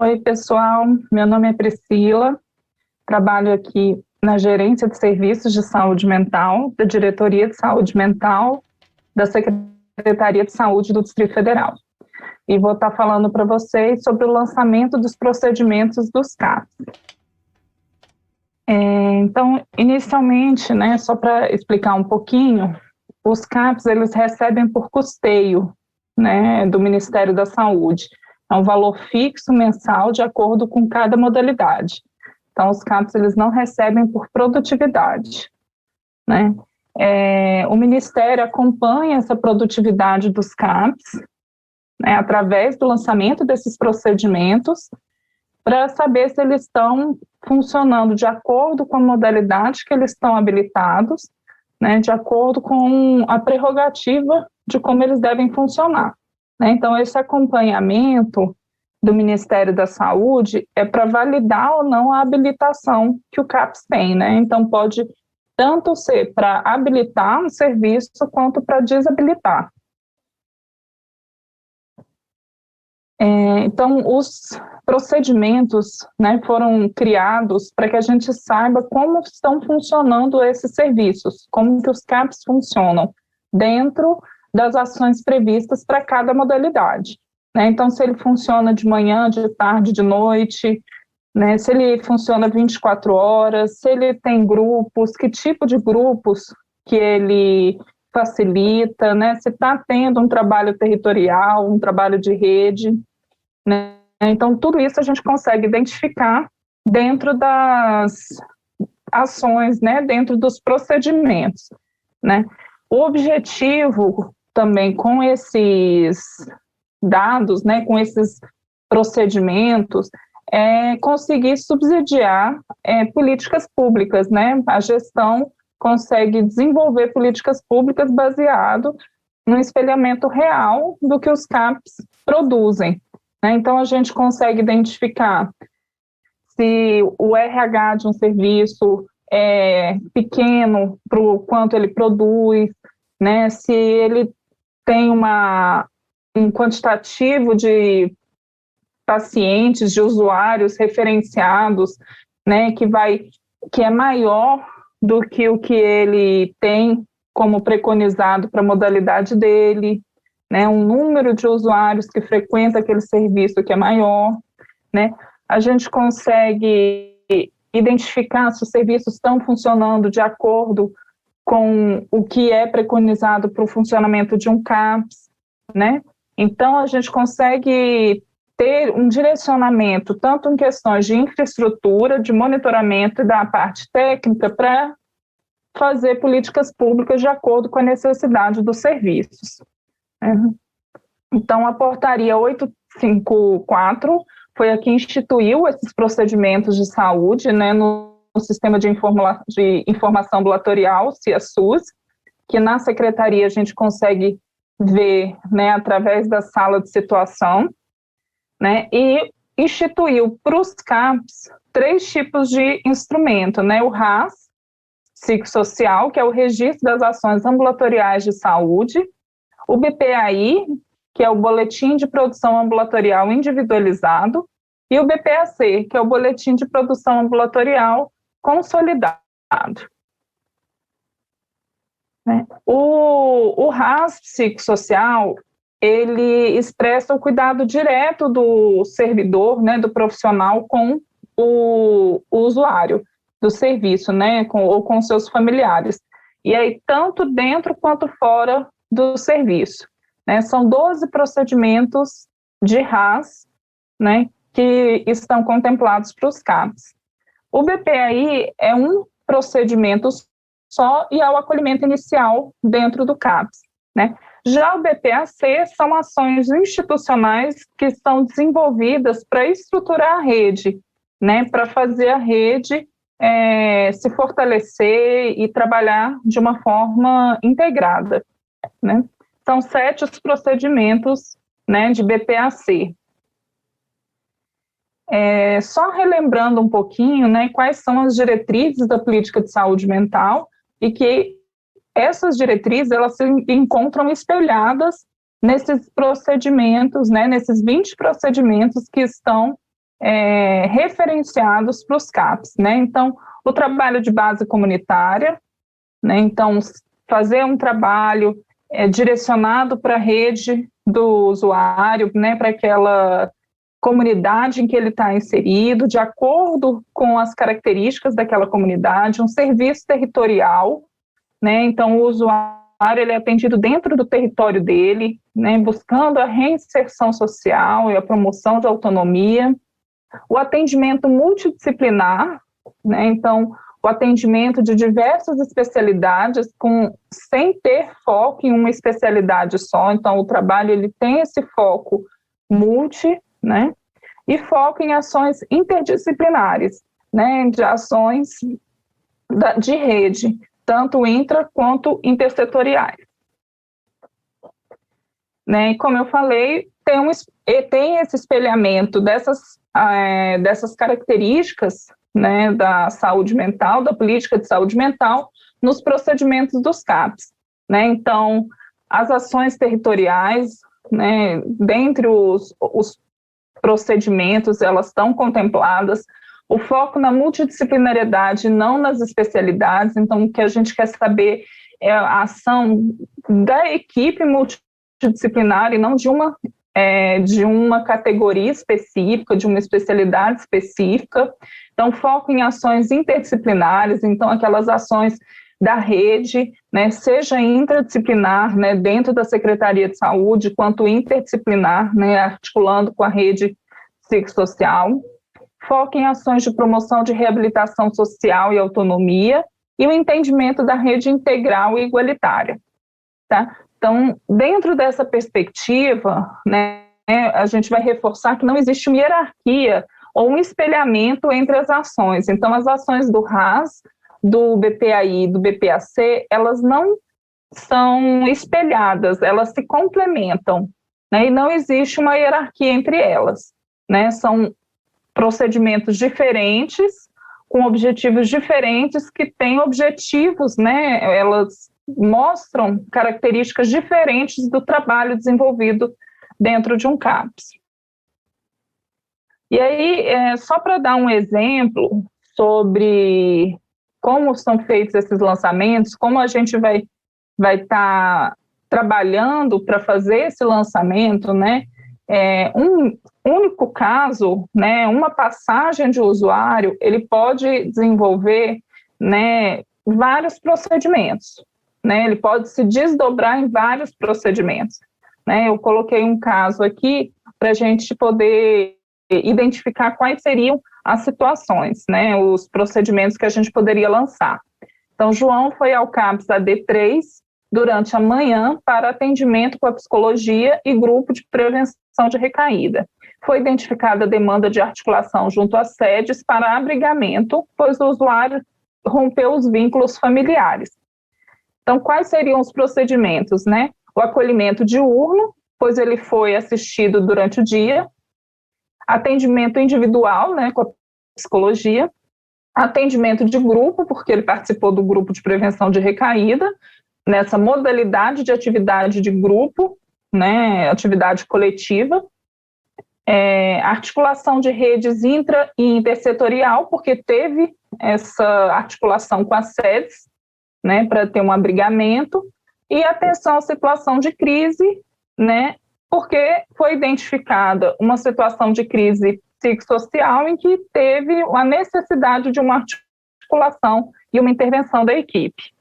Oi, pessoal. Meu nome é Priscila. Trabalho aqui na Gerência de Serviços de Saúde Mental, da Diretoria de Saúde Mental, da Secretaria de Saúde do Distrito Federal. E vou estar falando para vocês sobre o lançamento dos procedimentos dos CAPs. Então, inicialmente, só para explicar um pouquinho, os CAPs, eles recebem por custeio, do Ministério da Saúde. É um valor fixo mensal de acordo com cada modalidade. Então, os CAPs, eles não recebem por produtividade, o Ministério acompanha essa produtividade dos CAPs, através do lançamento desses procedimentos, para saber se eles estão funcionando de acordo com a modalidade que eles estão habilitados, de acordo com a prerrogativa de como eles devem funcionar. Então, esse acompanhamento do Ministério da Saúde é para validar ou não a habilitação que o CAPS tem, Então, pode tanto ser para habilitar um serviço quanto para desabilitar. Então, os procedimentos foram criados para que a gente saiba como estão funcionando esses serviços, como que os CAPs funcionam dentro das ações previstas para cada modalidade. Então, se ele funciona de manhã, de tarde, de noite, se ele funciona 24 horas, se ele tem grupos, que tipo de grupos que ele facilita, se está tendo um trabalho territorial, um trabalho de rede, Então, tudo isso a gente consegue identificar dentro das ações, dentro dos procedimentos, O objetivo também com esses dados, com esses procedimentos, é conseguir subsidiar políticas públicas, A gestão consegue desenvolver políticas públicas baseado no espelhamento real do que os CAPs produzem. Então, a gente consegue identificar se o RH de um serviço é pequeno para o quanto ele produz, se ele tem um quantitativo de pacientes, de usuários referenciados, que é maior do que o que ele tem como preconizado para a modalidade dele, um número de usuários que frequenta aquele serviço que é maior, A gente consegue identificar se os serviços estão funcionando de acordo com o que é preconizado para o funcionamento de um CAPS, Então, a gente consegue ter um direcionamento, tanto em questões de infraestrutura, de monitoramento e da parte técnica, para fazer políticas públicas de acordo com a necessidade dos serviços. Então, a portaria 854 foi a que instituiu esses procedimentos de saúde, no Sistema de Informação Ambulatorial, CIASUS, que na secretaria a gente consegue ver, através da sala de situação, e instituiu para os CAPs 3 tipos de instrumento, o RAS, psicossocial, que é o Registro das Ações Ambulatoriais de Saúde, o BPAI, que é o Boletim de Produção Ambulatorial Individualizado, e o BPAC, que é o Boletim de Produção Ambulatorial Consolidado. O RAS psicossocial, ele expressa o cuidado direto do servidor, do profissional com o usuário do serviço, ou com seus familiares. E aí, tanto dentro quanto fora do serviço. São 12 procedimentos de RAS, que estão contemplados para os CAPs. O BPAI é um procedimento só e é o acolhimento inicial dentro do CAPS, Já o BPAC são ações institucionais que são desenvolvidas para estruturar a rede, para fazer a rede se fortalecer e trabalhar de uma forma integrada, São 7 os procedimentos, de BPAC. Só relembrando um pouquinho, quais são as diretrizes da política de saúde mental e que essas diretrizes, elas se encontram espelhadas nesses procedimentos, nesses 20 procedimentos que estão referenciados para os CAPs, né? Então, o trabalho de base comunitária, né? Então, fazer um trabalho direcionado para a rede do usuário, né? Para aquela comunidade em que ele está inserido, de acordo com as características daquela comunidade, um serviço territorial, né? Então, o usuário ele é atendido dentro do território dele, né? Buscando a reinserção social e a promoção de autonomia, o atendimento multidisciplinar, né? Então, o atendimento de diversas especialidades sem ter foco em uma especialidade só. Então, o trabalho ele tem esse foco multi, né? E foco em ações interdisciplinares, né? De ações de rede, tanto intra quanto intersetoriais. Né? E como eu falei, tem esse espelhamento dessas características, né, da saúde mental, da política de saúde mental, nos procedimentos dos CAPs. Né? Então, as ações territoriais, né, dentre os procedimentos, elas estão contempladas, o foco na multidisciplinariedade, não nas especialidades. Então, o que a gente quer saber é a ação da equipe multidisciplinar e não de uma categoria específica, de uma especialidade específica. Então, foco em ações interdisciplinares, então aquelas ações da rede, né, seja interdisciplinar, né, dentro da Secretaria de Saúde, quanto interdisciplinar, né, articulando com a rede psicossocial. Foco em ações de promoção de reabilitação social e autonomia e o entendimento da rede integral e igualitária. Tá? Então, dentro dessa perspectiva, né, a gente vai reforçar que não existe uma hierarquia ou um espelhamento entre as ações. Então, as ações do RAS, do BPAI e do BPAC, elas não são espelhadas, elas se complementam, né, e não existe uma hierarquia entre elas. Né, são procedimentos diferentes, com objetivos diferentes, que têm objetivos, né, elas mostram características diferentes do trabalho desenvolvido dentro de um CAPS. E aí, só para dar um exemplo sobre como são feitos esses lançamentos, como a gente vai estar trabalhando para fazer esse lançamento, né? Um único caso, né, uma passagem de usuário, ele pode desenvolver, né, vários procedimentos, né? Ele pode se desdobrar em vários procedimentos. Né? Eu coloquei um caso aqui para a gente poder identificar quais seriam as situações, né, os procedimentos que a gente poderia lançar. Então, João foi ao CAPS AD3 durante a manhã para atendimento com a psicologia e grupo de prevenção de recaída. Foi identificada a demanda de articulação junto às sedes para abrigamento, pois o usuário rompeu os vínculos familiares. Então, quais seriam os procedimentos, né? O acolhimento diurno, pois ele foi assistido durante o dia, atendimento individual, né, com a psicologia, atendimento de grupo, porque ele participou do grupo de prevenção de recaída, nessa modalidade de atividade de grupo, né, atividade coletiva, articulação de redes intra e intersetorial, porque teve essa articulação com as sedes, né, para ter um abrigamento, e atenção à situação de crise, né, porque foi identificada uma situação de crise psicossocial em que teve a necessidade de uma articulação e uma intervenção da equipe,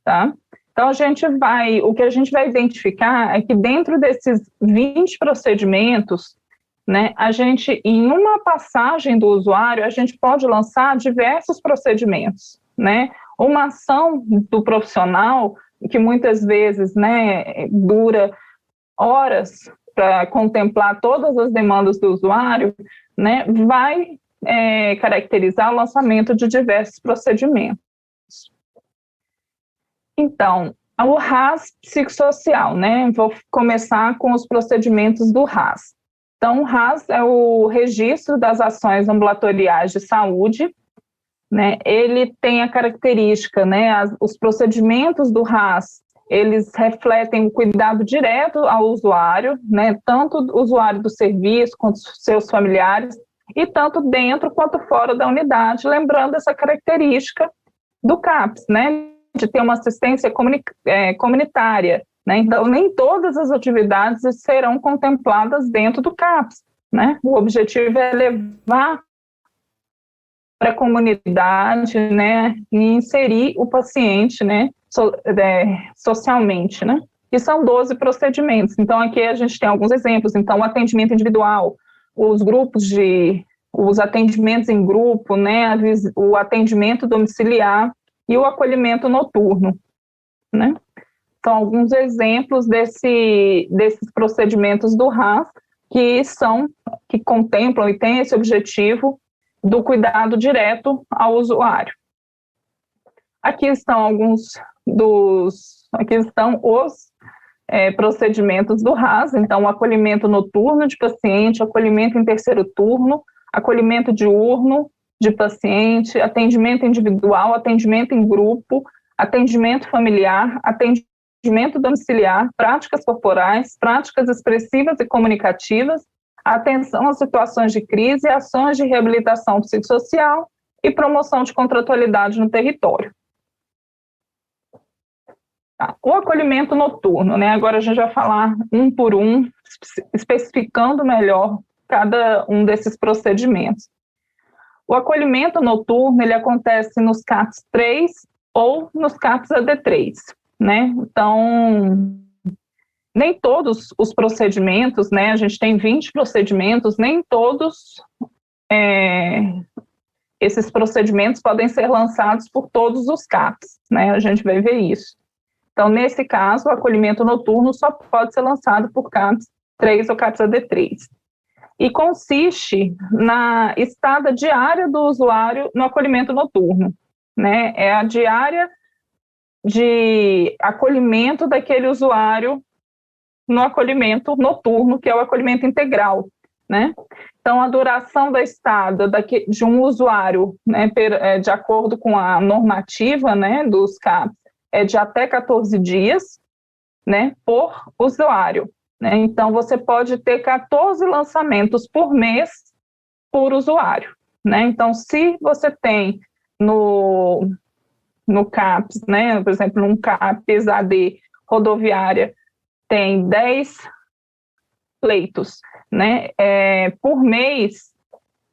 tá? Então, o que a gente vai identificar é que dentro desses 20 procedimentos, né, em uma passagem do usuário, a gente pode lançar diversos procedimentos, né? Uma ação do profissional, que muitas vezes, né, dura horas para contemplar todas as demandas do usuário, né, vai caracterizar o lançamento de diversos procedimentos. Então, o RAS psicossocial, né, vou começar com os procedimentos do RAS. Então, o RAS é o Registro das Ações Ambulatoriais de Saúde, né, ele tem a característica, né, os procedimentos do RAS, eles refletem o cuidado direto ao usuário, né, tanto o usuário do serviço quanto seus familiares, e tanto dentro quanto fora da unidade, lembrando essa característica do CAPS, né, de ter uma assistência comunitária, né, então nem todas as atividades serão contempladas dentro do CAPS, né, o objetivo é levar para a comunidade, né, e inserir o paciente, né, socialmente, né. E são 12 procedimentos. Então, aqui a gente tem alguns exemplos. Então, o atendimento individual, os atendimentos em grupo, né, o atendimento domiciliar e o acolhimento noturno, né. São alguns exemplos desses procedimentos do RAS que contemplam e têm esse objetivo do cuidado direto ao usuário. Aqui estão os procedimentos do RAS, então, o acolhimento noturno de paciente, acolhimento em terceiro turno, acolhimento diurno de paciente, atendimento individual, atendimento em grupo, atendimento familiar, atendimento domiciliar, práticas corporais, práticas expressivas e comunicativas, atenção às situações de crise, ações de reabilitação psicossocial e promoção de contratualidade no território. O acolhimento noturno, né? Agora a gente vai falar um por um, especificando melhor cada um desses procedimentos. O acolhimento noturno, ele acontece nos CAPS 3 ou nos CAPS AD3, né? Então, nem todos os procedimentos, né? A gente tem 20 procedimentos, nem todos esses procedimentos podem ser lançados por todos os CAPS, né? A gente vai ver isso. Então, nesse caso, o acolhimento noturno só pode ser lançado por CAPS 3 ou CAPS AD3. E consiste na estada diária do usuário no acolhimento noturno, né? É a diária de acolhimento daquele usuário no acolhimento noturno, que é o acolhimento integral, né? Então, a duração da estada de um usuário, né, de acordo com a normativa, né, dos CAPS, é de até 14 dias, né, por usuário, né? Então, você pode ter 14 lançamentos por mês por usuário, né? Então, se você tem no CAPS, né, por exemplo, num CAPS AD rodoviária, tem 10 leitos, né, por mês,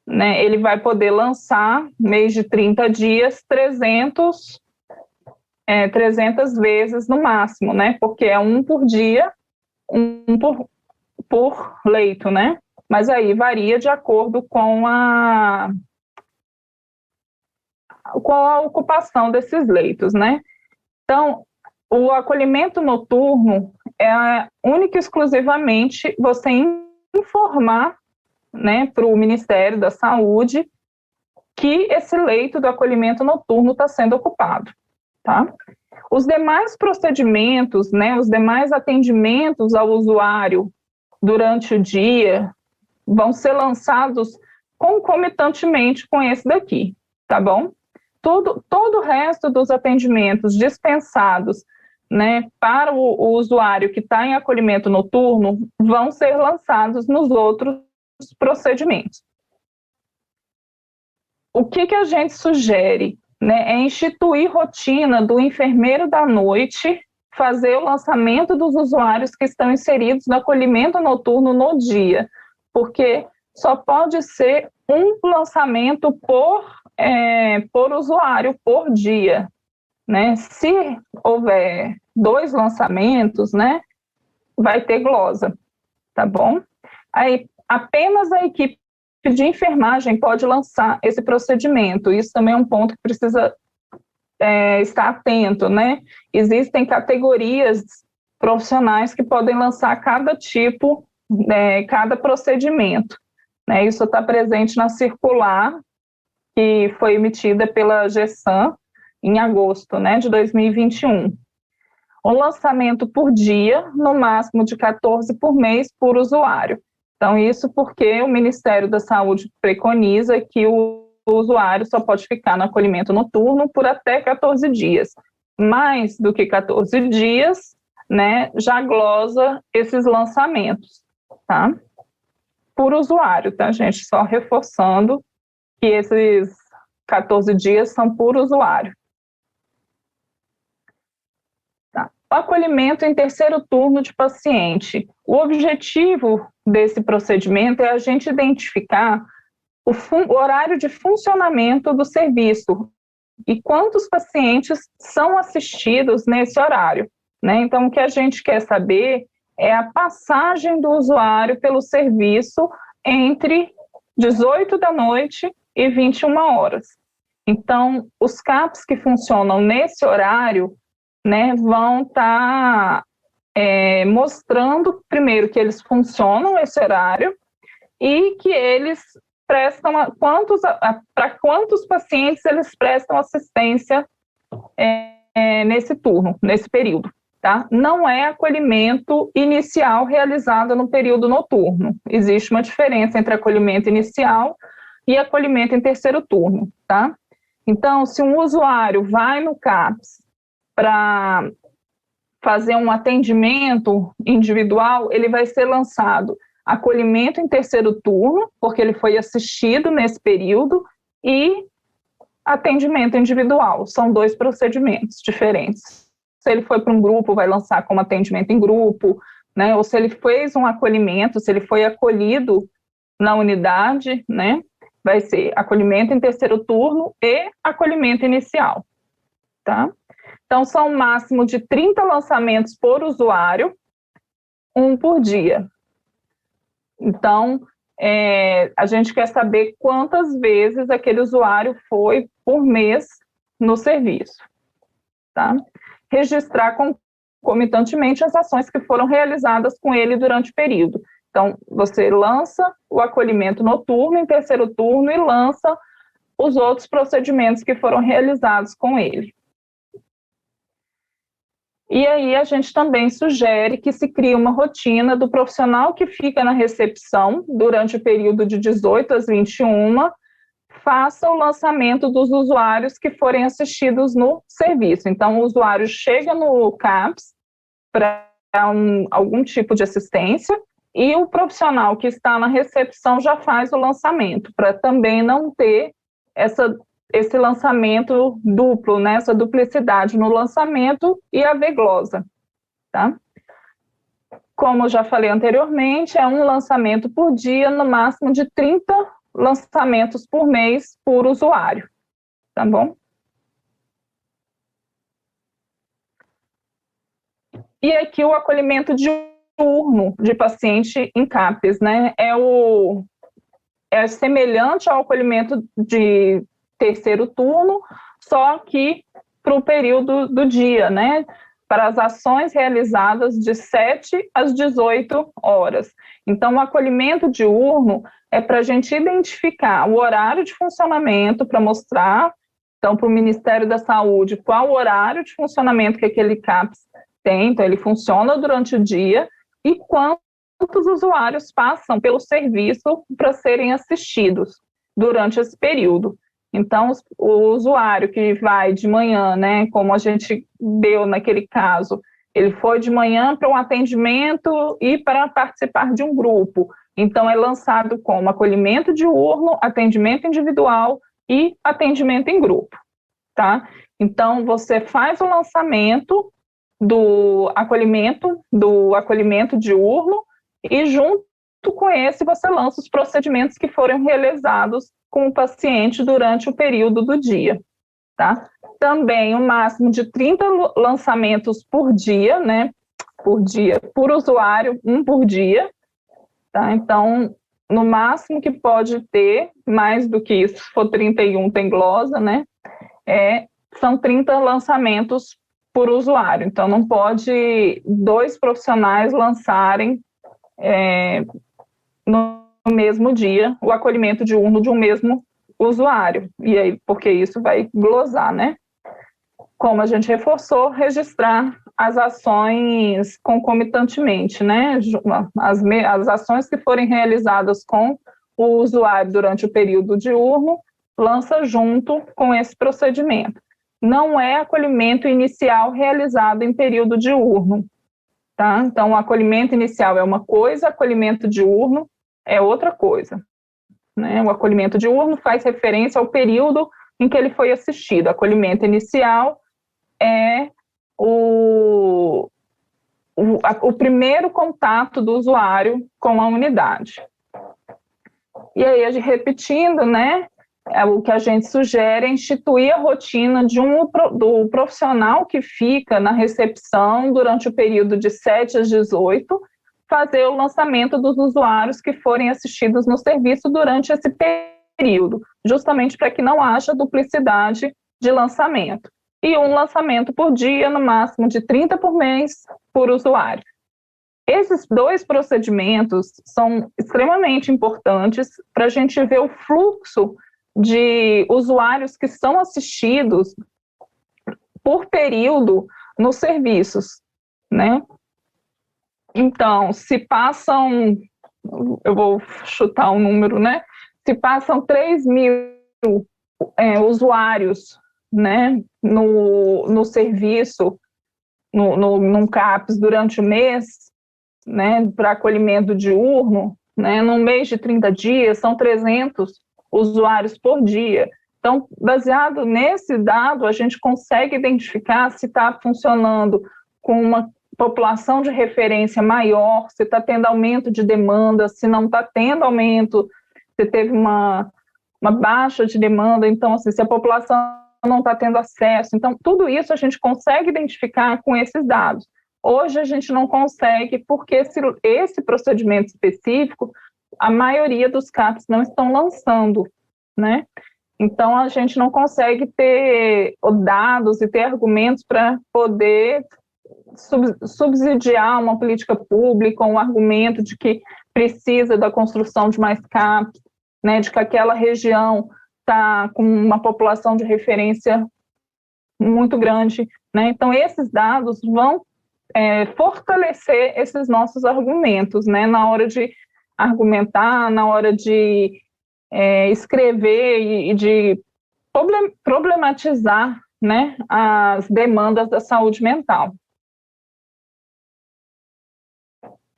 né, ele vai poder lançar, mês de 30 dias, 300 vezes no máximo, né, porque é um por dia, um por leito, né, mas aí varia de acordo com a ocupação desses leitos, né. Então, o acolhimento noturno é única e exclusivamente você informar, né, para o Ministério da Saúde que esse leito do acolhimento noturno está sendo ocupado, tá? Os demais procedimentos, né, os demais atendimentos ao usuário durante o dia vão ser lançados concomitantemente com esse daqui, tá bom? Todo o resto dos atendimentos dispensados, né, para o usuário que está em acolhimento noturno vão ser lançados nos outros procedimentos. O que a gente sugere, né, é instituir rotina do enfermeiro da noite fazer o lançamento dos usuários que estão inseridos no acolhimento noturno no dia, porque só pode ser um lançamento por usuário por dia, né? Se houver 2 lançamentos, né, vai ter glosa, tá bom? Aí, apenas a equipe de enfermagem pode lançar esse procedimento. Isso também é um ponto que precisa estar atento, né? Existem categorias profissionais que podem lançar cada tipo, cada procedimento, né? Isso está presente na circular que foi emitida pela GESAM em agosto, né, de 2021. Um lançamento por dia, no máximo de 14 por mês por usuário. Então, isso porque o Ministério da Saúde preconiza que o usuário só pode ficar no acolhimento noturno por até 14 dias. Mais do que 14 dias, né, já glosa esses lançamentos, tá? por usuário, tá, gente? Só reforçando que esses 14 dias são por usuário. Tá. O acolhimento em terceiro turno de paciente. O objetivo desse procedimento é a gente identificar o horário de funcionamento do serviço e quantos pacientes são assistidos nesse horário, né? Então, o que a gente quer saber é a passagem do usuário pelo serviço entre 18 da noite e 21 horas. Então, os CAPs que funcionam nesse horário, né, vão estar mostrando, primeiro, que eles funcionam esse horário e que eles prestam para quantos pacientes eles prestam assistência nesse turno, nesse período. Tá? Não é acolhimento inicial realizado no período noturno. Existe uma diferença entre acolhimento inicial e acolhimento em terceiro turno. Tá? Então, se um usuário vai no CAPS para fazer um atendimento individual, ele vai ser lançado acolhimento em terceiro turno, porque ele foi assistido nesse período, e atendimento individual. São 2 procedimentos diferentes. Se ele foi para um grupo, vai lançar como atendimento em grupo, né? Ou se ele fez um acolhimento, se ele foi acolhido na unidade, né? Vai ser acolhimento em terceiro turno e acolhimento inicial, tá? Então, são um máximo de 30 lançamentos por usuário, 1 por dia. Então, a gente quer saber quantas vezes aquele usuário foi por mês no serviço, tá? Registrar concomitantemente as ações que foram realizadas com ele durante o período. Então, você lança o acolhimento noturno em terceiro turno e lança os outros procedimentos que foram realizados com ele. E aí a gente também sugere que se crie uma rotina do profissional que fica na recepção durante o período de 18 às 21, faça o lançamento dos usuários que forem assistidos no serviço. Então, o usuário chega no CAPS para algum tipo de assistência e o profissional que está na recepção já faz o lançamento, para também não ter esse lançamento duplo, né, essa duplicidade no lançamento e haver glosa, tá? Como eu já falei anteriormente, é um lançamento por dia, no máximo de 30 lançamentos por mês por usuário, tá bom? E aqui o acolhimento diurno de paciente em CAPS, né, é semelhante ao acolhimento de terceiro turno, só que para o período do dia, né? Para as ações realizadas de 7 às 18 horas. Então, o acolhimento diurno é para a gente identificar o horário de funcionamento, para mostrar, então, para o Ministério da Saúde, qual o horário de funcionamento que aquele CAPS tem, então ele funciona durante o dia, e quantos usuários passam pelo serviço para serem assistidos durante esse período. Então, o usuário que vai de manhã, né, como a gente deu naquele caso, ele foi de manhã para um atendimento e para participar de um grupo. Então, é lançado como acolhimento diurno, atendimento individual e atendimento em grupo, tá? Então, você faz o lançamento do acolhimento diurno e, junto com esse, você lança os procedimentos que foram realizados com o paciente durante o período do dia, tá? Também o máximo de 30 lançamentos por dia, né? Por usuário, 1 por dia, tá? Então, no máximo que pode ter, mais do que isso, se for 31 tem glosa, né? São 30 lançamentos por usuário. Então, não pode 2 profissionais lançarem no mesmo dia o acolhimento diurno de um mesmo usuário, e aí, porque isso vai glosar, né? Como a gente reforçou, registrar as ações concomitantemente, né? As ações que forem realizadas com o usuário durante o período diurno, lança junto com esse procedimento. Não é acolhimento inicial realizado em período diurno, tá? Então, o acolhimento inicial é uma coisa, acolhimento diurno é outra coisa, né? O acolhimento diurno faz referência ao período em que ele foi assistido. O acolhimento inicial é o primeiro contato do usuário com a unidade. E aí, repetindo, né, o que a gente sugere é instituir a rotina do profissional que fica na recepção durante o período de 7 às 18, fazer o lançamento dos usuários que forem assistidos no serviço durante esse período, justamente para que não haja duplicidade de lançamento. E um lançamento por dia, no máximo de 30 por mês, por usuário. Esses dois procedimentos são extremamente importantes para a gente ver o fluxo de usuários que são assistidos por período nos serviços, né? Então, se passam, eu vou chutar um número, né? Se passam 3.000 usuários, né, no serviço, num CAPS durante o mês, né, para acolhimento diurno, né, num mês de 30 dias, são 300 usuários por dia. Então, baseado nesse dado, a gente consegue identificar se está funcionando com uma população de referência maior, se está tendo aumento de demanda, se não está tendo aumento, se teve uma baixa de demanda, então, assim, se a população não está tendo acesso. Então, tudo isso a gente consegue identificar com esses dados. Hoje a gente não consegue, porque esse procedimento específico, a maioria dos CAPs não estão lançando, né? Então, a gente não consegue ter dados e ter argumentos para poder subsidiar uma política pública, um argumento de que precisa da construção de mais CAPs, né, de que aquela região está com uma população de referência muito grande, né? Então, esses dados vão fortalecer esses nossos argumentos, né, na hora de argumentar, na hora de escrever e de problematizar, né, as demandas da saúde mental.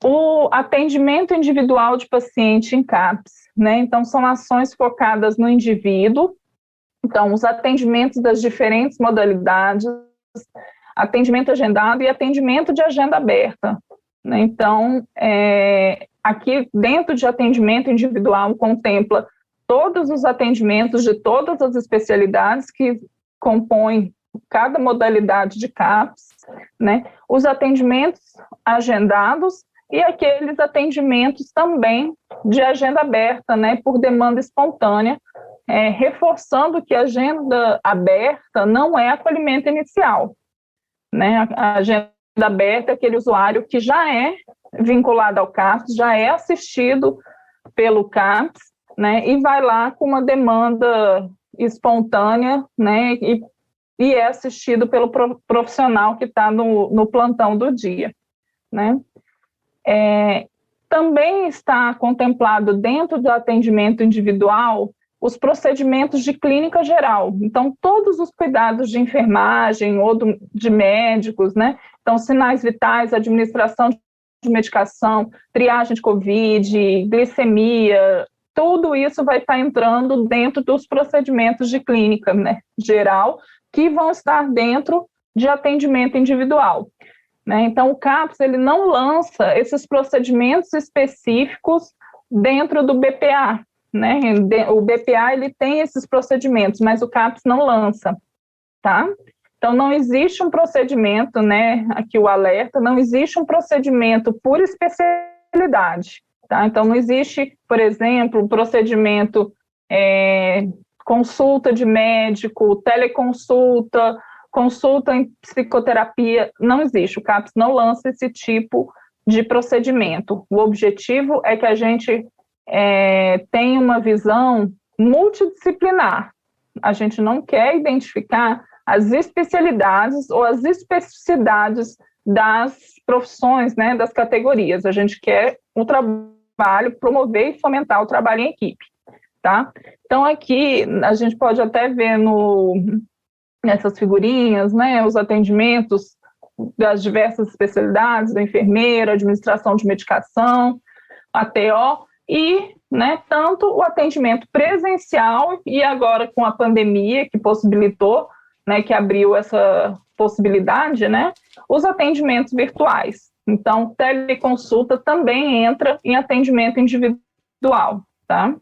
O atendimento individual de paciente em CAPS, né? Então, são ações focadas no indivíduo. Então, os atendimentos das diferentes modalidades, atendimento agendado e atendimento de agenda aberta, né? Então, aqui dentro de atendimento individual contempla todos os atendimentos de todas as especialidades que compõem cada modalidade de CAPS, né? Os atendimentos agendados e aqueles atendimentos também de agenda aberta, né, por demanda espontânea, reforçando que a agenda aberta não é acolhimento inicial, né? A agenda aberta é aquele usuário que já é vinculado ao CAPS, já é assistido pelo CAPS, né, e vai lá com uma demanda espontânea, né, e é assistido pelo profissional que está no plantão do dia, né? Também está contemplado dentro do atendimento individual os procedimentos de clínica geral. Então, todos os cuidados de enfermagem ou de médicos, né? Então, sinais vitais, administração de medicação, triagem de COVID, glicemia, tudo isso vai estar entrando dentro dos procedimentos de clínica, né, geral, que vão estar dentro de atendimento individual. Né? Então, o CAPS ele não lança esses procedimentos específicos dentro do BPA. Né? O BPA ele tem esses procedimentos, mas o CAPS não lança. Tá? Então, não existe um procedimento, né? Aqui o alerta, não existe um procedimento por especialidade. Tá? Então, não existe, por exemplo, um procedimento consulta de médico, teleconsulta, consulta em psicoterapia, não existe. O CAPS não lança esse tipo de procedimento. O objetivo é que a gente tenha uma visão multidisciplinar. A gente não quer identificar as especialidades ou as especificidades das profissões, né, das categorias. A gente quer o trabalho, promover e fomentar o trabalho em equipe. Tá? Então, aqui, a gente pode até ver nessas figurinhas, né, os atendimentos das diversas especialidades, da enfermeira, administração de medicação, ATO, e, né, tanto o atendimento presencial e agora com a pandemia que possibilitou, né, que abriu essa possibilidade, né, os atendimentos virtuais. Então, teleconsulta também entra em atendimento individual, tá?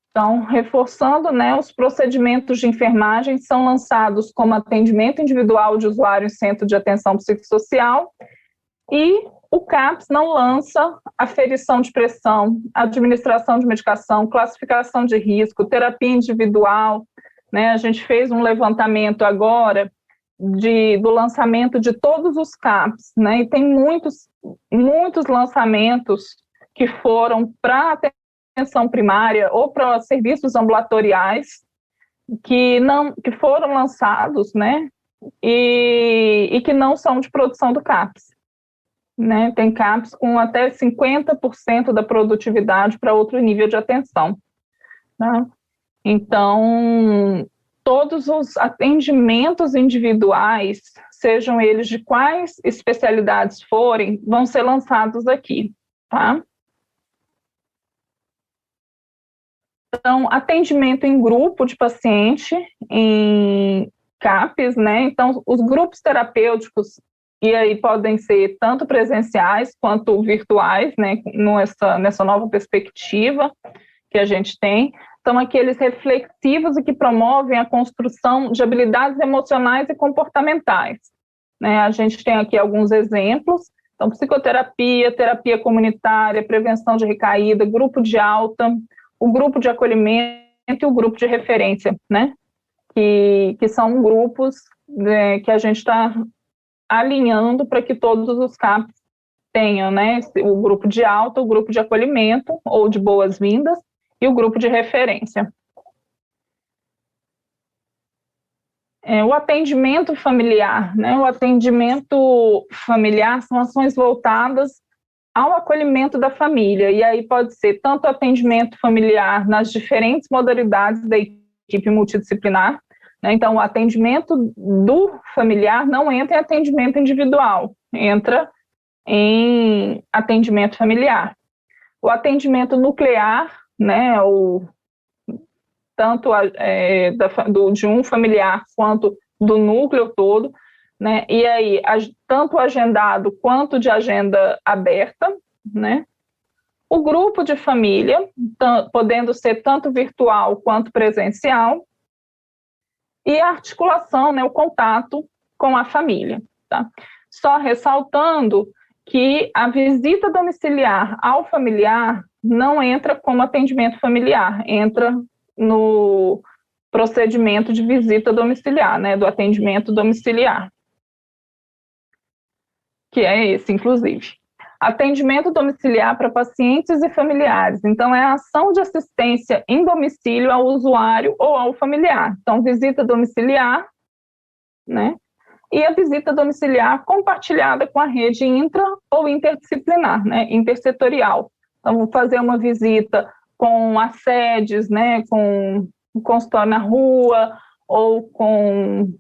Então, reforçando, né, os procedimentos de enfermagem são lançados como atendimento individual de usuário em centro de atenção psicossocial e o CAPS não lança aferição de pressão, administração de medicação, classificação de risco, terapia individual, né? A gente fez um levantamento agora do lançamento de todos os CAPS, né? E tem muitos lançamentos que foram para atenção primária ou para serviços ambulatoriais que foram lançados, né? E que não são de produção do CAPS. Né, tem CAPs com até 50% da produtividade para outro nível de atenção. Né? Então, todos os atendimentos individuais, sejam eles de quais especialidades forem, vão ser lançados aqui. Tá? Então, atendimento em grupo de paciente, em CAPs, né? Então, os grupos terapêuticos e aí podem ser tanto presenciais quanto virtuais, né, nessa nova perspectiva que a gente tem. São aqueles reflexivos e que promovem a construção de habilidades emocionais e comportamentais. Né, a gente tem aqui alguns exemplos, então psicoterapia, terapia comunitária, prevenção de recaída, grupo de alta, o grupo de acolhimento e o grupo de referência, né, que são grupos que a gente está alinhando para que todos os CAPs tenham, né, o grupo de alta, o grupo de acolhimento ou de boas-vindas e o grupo de referência. O atendimento familiar, né, o atendimento familiar são ações voltadas ao acolhimento da família, e aí pode ser tanto atendimento familiar nas diferentes modalidades da equipe multidisciplinar. Então, o atendimento do familiar não entra em atendimento individual, entra em atendimento familiar. O atendimento nuclear, né, tanto de um familiar quanto do núcleo todo, né, e aí tanto agendado quanto de agenda aberta, né. O grupo de família, podendo ser tanto virtual quanto presencial, e a articulação, né, o contato com a família. Tá? Só ressaltando que a visita domiciliar ao familiar não entra como atendimento familiar, entra no procedimento de visita domiciliar, né, do atendimento domiciliar, que é esse, inclusive. Atendimento domiciliar para pacientes e familiares. Então, é a ação de assistência em domicílio ao usuário ou ao familiar. Então, visita domiciliar, né? E a visita domiciliar compartilhada com a rede intra ou interdisciplinar, né? Intersetorial. Então, vou fazer uma visita com as sedes, né? Com o consultório na rua ou com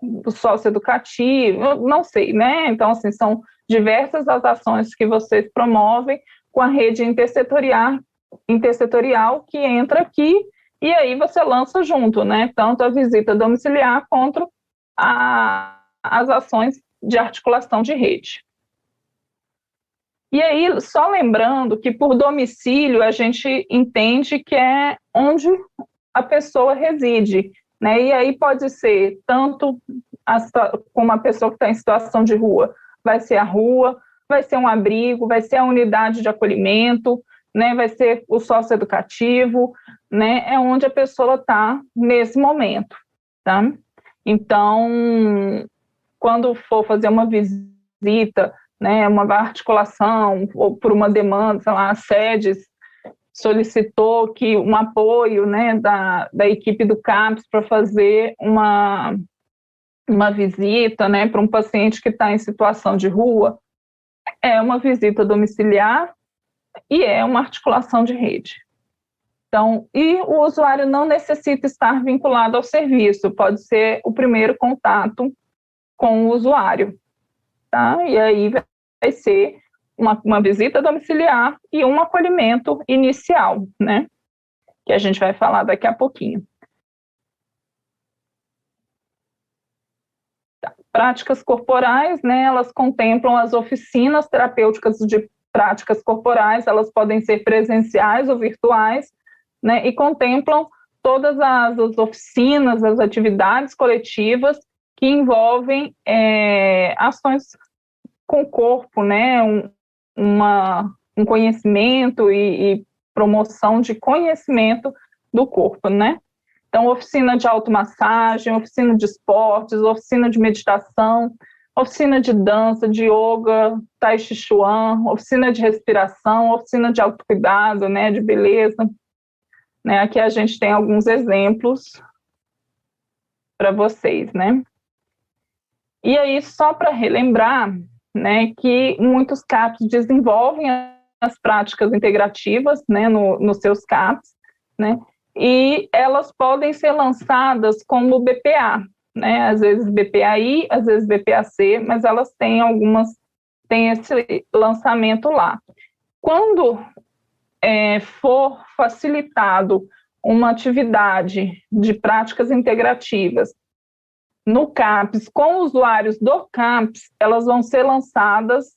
o socioeducativo, não sei, né? Então, assim, são diversas as ações que vocês promovem com a rede intersetorial que entra aqui, e aí você lança junto, né? Tanto a visita domiciliar quanto as ações de articulação de rede. E aí, só lembrando que por domicílio a gente entende que é onde a pessoa reside, né? E aí pode ser tanto com uma pessoa que está em situação de rua, vai ser a rua, vai ser um abrigo, vai ser a unidade de acolhimento, né, vai ser o socioeducativo, né, é onde a pessoa está nesse momento, tá? Então, quando for fazer uma visita, né, uma articulação, ou por uma demanda, sei lá, a SEDES solicitou que um apoio, né, da equipe do CAPS para fazer uma visita, né, para um paciente que está em situação de rua, é uma visita domiciliar e é uma articulação de rede. Então, e o usuário não necessita estar vinculado ao serviço, pode ser o primeiro contato com o usuário, tá? E aí vai ser uma visita domiciliar e um acolhimento inicial, né? Que a gente vai falar daqui a pouquinho. Práticas corporais, né, elas contemplam as oficinas terapêuticas de práticas corporais, elas podem ser presenciais ou virtuais, né, e contemplam todas as oficinas, as atividades coletivas que envolvem ações com o corpo, né, um conhecimento e promoção de conhecimento do corpo, né. Então, oficina de automassagem, oficina de esportes, oficina de meditação, oficina de dança, de yoga, tai chi chuan, oficina de respiração, oficina de autocuidado, né, de beleza. Né, aqui a gente tem alguns exemplos para vocês, né. E aí, só para relembrar, né, que muitos CAPs desenvolvem as práticas integrativas, né, nos seus CAPs, né, e elas podem ser lançadas como BPA, né? Às vezes BPAI, às vezes BPAC, mas elas têm esse lançamento lá. Quando for facilitado uma atividade de práticas integrativas no CAPS com usuários do CAPS, elas vão ser lançadas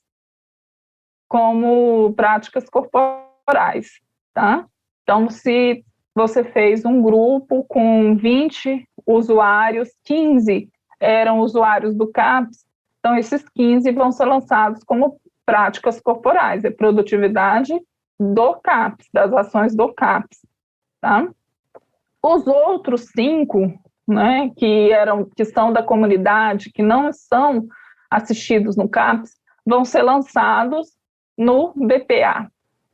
como práticas corporais, tá? Então, se você fez um grupo com 20 usuários, 15 eram usuários do CAPS, então esses 15 vão ser lançados como práticas corporais, produtividade do CAPS, das ações do CAPS, tá? Os outros 5, né, que são da comunidade, que não são assistidos no CAPS, vão ser lançados no BPA,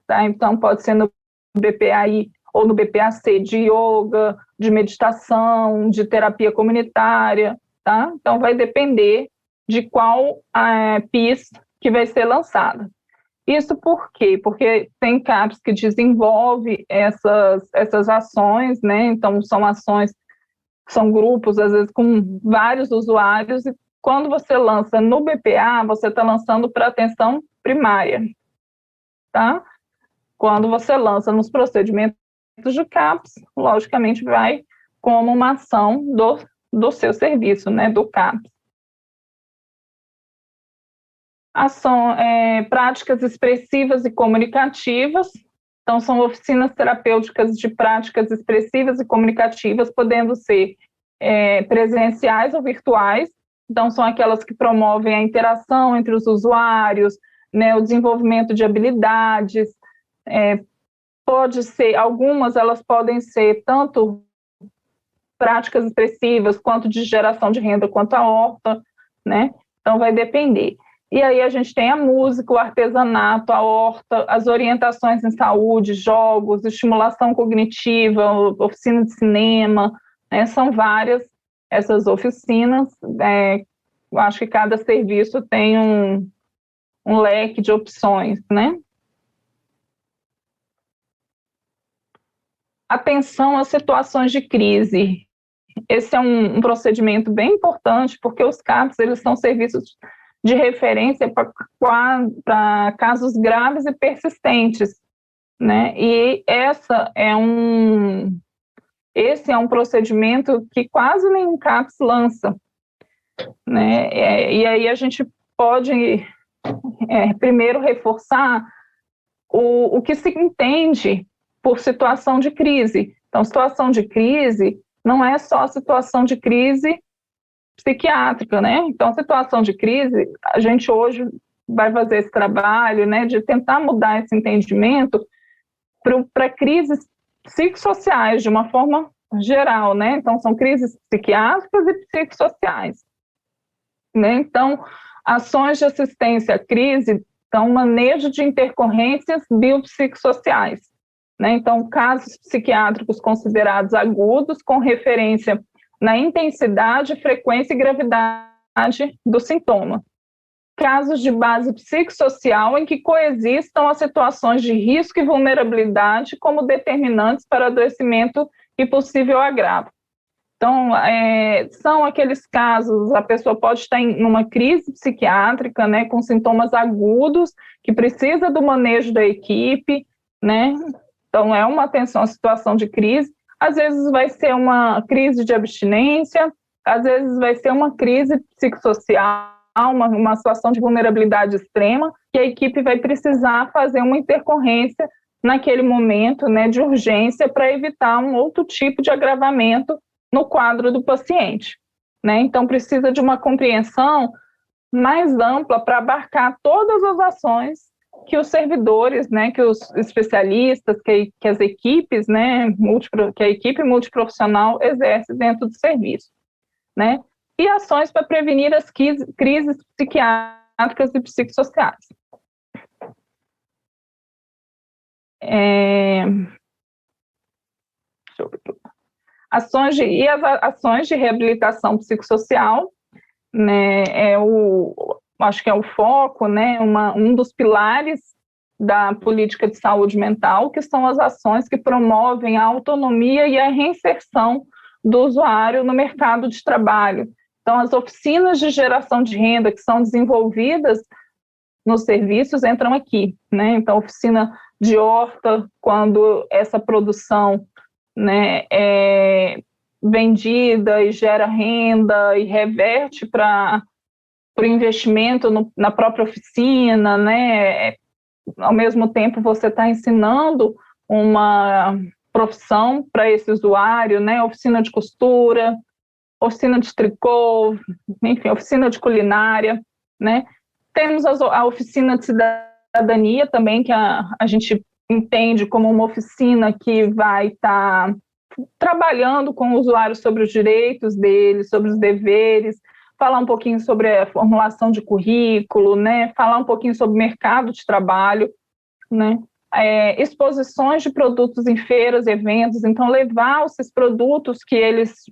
tá? Então pode ser no BPAI ou no BPAC de yoga, de meditação, de terapia comunitária, tá? Então vai depender de qual PIS que vai ser lançada. Isso por quê? Porque tem CAPs que desenvolve essas ações, né? Então são ações, são grupos, às vezes com vários usuários, e quando você lança no BPA, você está lançando para atenção primária, tá? Quando você lança nos procedimentos de CAPS, logicamente vai como uma ação do seu serviço, né, do CAPS. Práticas expressivas e comunicativas, então são oficinas terapêuticas de práticas expressivas e comunicativas, podendo ser presenciais ou virtuais, então são aquelas que promovem a interação entre os usuários, né, o desenvolvimento de habilidades, algumas elas podem ser tanto práticas expressivas, quanto de geração de renda, quanto a horta, né? Então vai depender. E aí a gente tem a música, o artesanato, a horta, as orientações em saúde, jogos, estimulação cognitiva, oficina de cinema, né? São várias essas oficinas. Eu acho que cada serviço tem um leque de opções, né? Atenção às situações de crise. Esse é um procedimento bem importante, porque os CAPs, eles são serviços de referência para casos graves e persistentes, né? E esse é um procedimento que quase nenhum CAPs lança, né? E aí a gente pode primeiro reforçar o que se entende por situação de crise. Então, situação de crise não é só situação de crise psiquiátrica, né? Então, situação de crise, a gente hoje vai fazer esse trabalho, né, de tentar mudar esse entendimento para crises psicossociais, de uma forma geral, né? Então, são crises psiquiátricas e psicossociais, né? Então, ações de assistência à crise são manejo de intercorrências biopsicossociais, né? Então, casos psiquiátricos considerados agudos, com referência na intensidade, frequência e gravidade do sintoma. Casos de base psicossocial em que coexistam as situações de risco e vulnerabilidade como determinantes para adoecimento e possível agravo. Então, são aqueles casos, a pessoa pode estar em uma crise psiquiátrica, né, com sintomas agudos, que precisa do manejo da equipe, né? Então, é uma atenção à situação de crise. Às vezes vai ser uma crise de abstinência, às vezes vai ser uma crise psicossocial, uma situação de vulnerabilidade extrema, que a equipe vai precisar fazer uma intercorrência naquele momento, né, de urgência, para evitar um outro tipo de agravamento no quadro do paciente, né? Então, precisa de uma compreensão mais ampla para abarcar todas as ações que os servidores, né, que os especialistas, que as equipes, né, que a equipe multiprofissional exerce dentro do serviço, né? E ações para prevenir as crises psiquiátricas e psicossociais. Deixa eu ver aqui. As ações de reabilitação psicossocial, né, acho que é o foco, né, um dos pilares da política de saúde mental, que são as ações que promovem a autonomia e a reinserção do usuário no mercado de trabalho. Então, as oficinas de geração de renda que são desenvolvidas nos serviços entram aqui, né? Então, oficina de horta, quando essa produção, né, é vendida e gera renda e reverte para o investimento na própria oficina, né? Ao mesmo tempo, você está ensinando uma profissão para esse usuário, né? Oficina de costura, oficina de tricô, enfim, oficina de culinária, né? Temos a oficina de cidadania também, que a gente entende como uma oficina que vai estar trabalhando com o usuário sobre os direitos dele, sobre os deveres, falar um pouquinho sobre a formulação de currículo, né? Falar um pouquinho sobre o mercado de trabalho, né? Exposições de produtos em feiras, eventos, então levar esses produtos que eles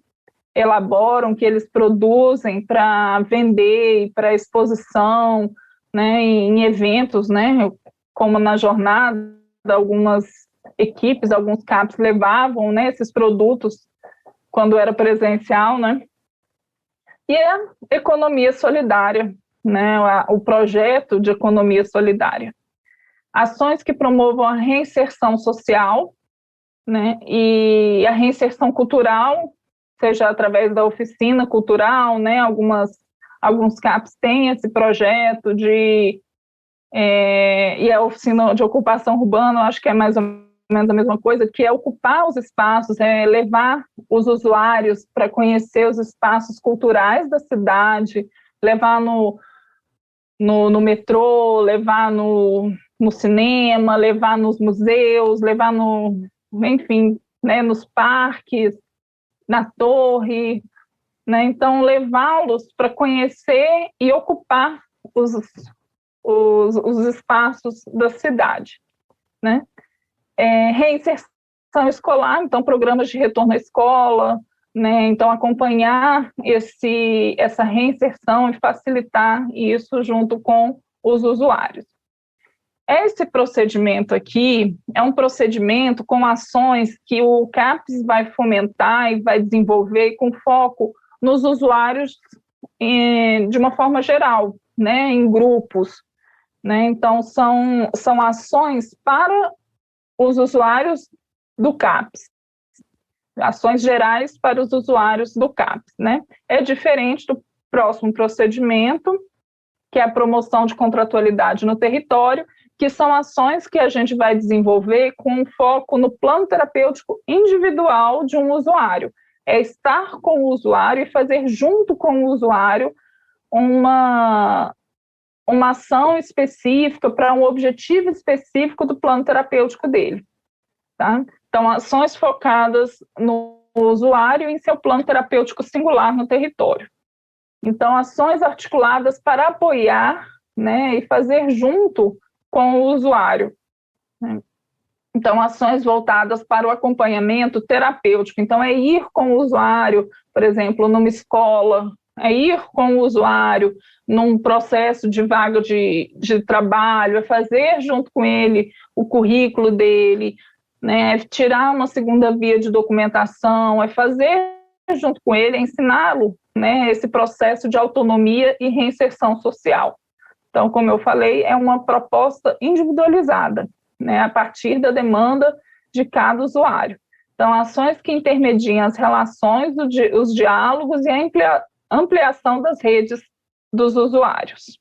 elaboram, que eles produzem para vender, para exposição, né, em eventos, né, como na jornada, algumas equipes, alguns CAPs levavam, né, esses produtos quando era presencial, né, e a economia solidária, né, o projeto de economia solidária. Ações que promovam a reinserção social, né, e a reinserção cultural, seja através da oficina cultural, né, alguns CAPs têm esse projeto e a oficina de ocupação urbana, eu acho que é mais ou menos a mesma coisa, que é ocupar os espaços, levar os usuários para conhecer os espaços culturais da cidade, levar no metrô, levar no cinema, levar nos museus, levar enfim, né, nos parques, na torre, né? Então levá-los para conhecer e ocupar os espaços da cidade, né? Reinserção escolar, então programas de retorno à escola, né? Então acompanhar essa reinserção e facilitar isso junto com os usuários. Esse procedimento aqui é um procedimento com ações que o CAPS vai fomentar e vai desenvolver com foco nos usuários de uma forma geral, né, em grupos, né? Então, são ações para os usuários do CAPS, ações gerais para os usuários do CAPS, né? É diferente do próximo procedimento, que é a promoção de contratualidade no território, que são ações que a gente vai desenvolver com foco no plano terapêutico individual de um usuário. É estar com o usuário e fazer junto com o usuário uma ação específica para um objetivo específico do plano terapêutico dele, tá? Então, ações focadas no usuário e em seu plano terapêutico singular no território. Então, ações articuladas para apoiar, né, e fazer junto com o usuário. Então, ações voltadas para o acompanhamento terapêutico. Então, é ir com o usuário, por exemplo, numa escola, é ir com o usuário num processo de vaga de trabalho, é fazer junto com ele o currículo dele, né, é tirar uma segunda via de documentação, é fazer junto com ele, ensiná-lo, né, esse processo de autonomia e reinserção social. Então, como eu falei, é uma proposta individualizada, né, a partir da demanda de cada usuário. Então, ações que intermediam as relações, os diálogos e a ampliação das redes dos usuários.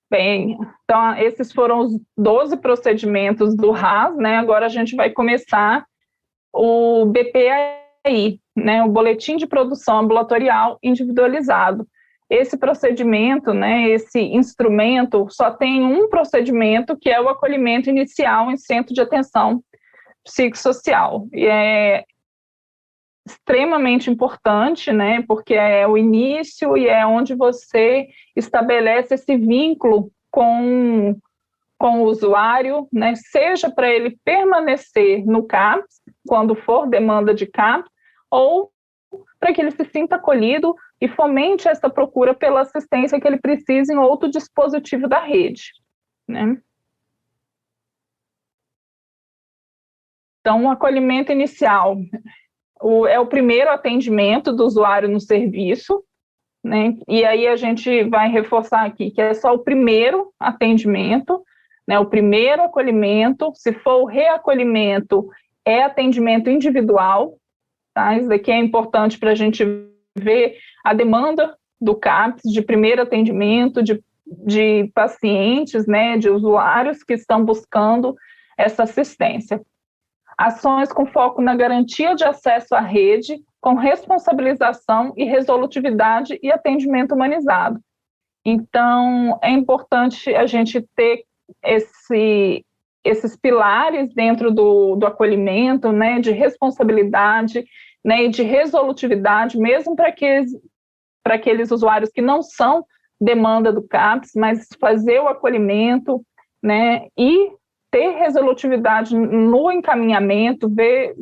Bem, então, esses foram os 12 procedimentos do RAS, né? Agora a gente vai começar o BPAI, né? O Boletim de Produção Ambulatorial Individualizado. Esse procedimento, né, esse instrumento, só tem um procedimento, que é o acolhimento inicial em centro de atenção psicossocial. E é extremamente importante, né, porque é o início e é onde você estabelece esse vínculo com o usuário, né, seja para ele permanecer no CAPS, quando for demanda de CAPS, ou para que ele se sinta acolhido e fomente essa procura pela assistência que ele precisa em outro dispositivo da rede, né? Então, o acolhimento inicial é o primeiro atendimento do usuário no serviço, né? E aí a gente vai reforçar aqui que é só o primeiro atendimento, né? O primeiro acolhimento. Se for o reacolhimento, é atendimento individual, tá? Isso daqui é importante para a gente ver a demanda do CAPS de primeiro atendimento, de pacientes, né, de usuários que estão buscando essa assistência. Ações com foco na garantia de acesso à rede, com responsabilização e resolutividade e atendimento humanizado. Então, é importante a gente ter esses pilares dentro do acolhimento, né, de responsabilidade, né, e de resolutividade, mesmo para aqueles usuários que não são demanda do CAPS, mas fazer o acolhimento, né, e ter resolutividade no encaminhamento, ver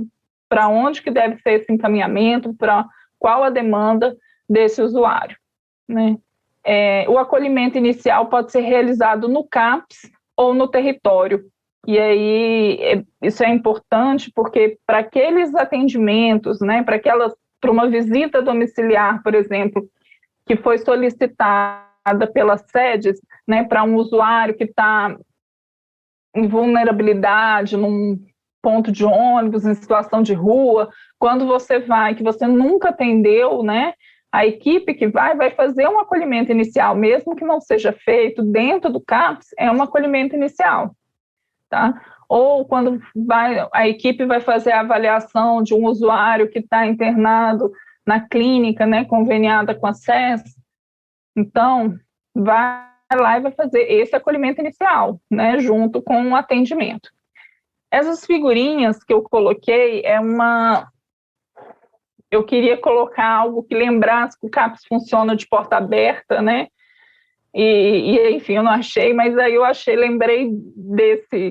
para onde que deve ser esse encaminhamento, para qual a demanda desse usuário, né. O acolhimento inicial pode ser realizado no CAPS ou no território. E aí, isso é importante porque para aqueles atendimentos, né, para uma visita domiciliar, por exemplo, que foi solicitada pelas sedes, né, para um usuário que está em vulnerabilidade, num ponto de ônibus, em situação de rua, quando você vai, que você nunca atendeu, né, a equipe que vai fazer um acolhimento inicial, mesmo que não seja feito dentro do CAPS, é um acolhimento inicial, tá? Ou quando a equipe vai fazer a avaliação de um usuário que está internado na clínica, né, conveniada com a SES, então, vai lá e vai fazer esse acolhimento inicial, né, junto com o atendimento. Essas figurinhas que eu coloquei eu queria colocar algo que lembrasse que o CAPS funciona de porta aberta, né? E enfim, eu não achei, mas aí lembrei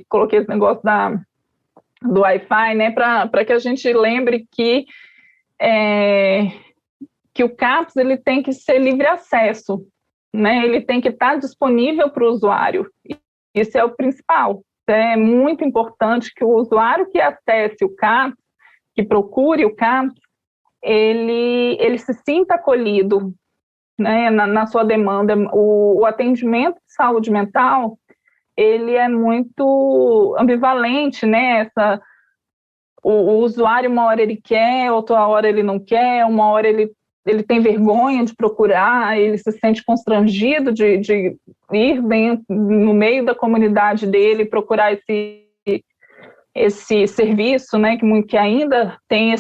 coloquei esse negócio do Wi-Fi, né? Para que a gente lembre que o CAPS ele tem que ser livre acesso, né? Ele tem que estar disponível para o usuário. Isso é o principal. É muito importante que o usuário que acesse o CAPS, que procure o CAPS, ele se sinta acolhido, né, na sua demanda. O atendimento de saúde mental, ele é muito ambivalente, né? O usuário, uma hora ele quer, outra hora ele não quer, uma hora ele tem vergonha de procurar, ele se sente constrangido de ir no meio da comunidade dele, procurar esse serviço, né, que ainda tem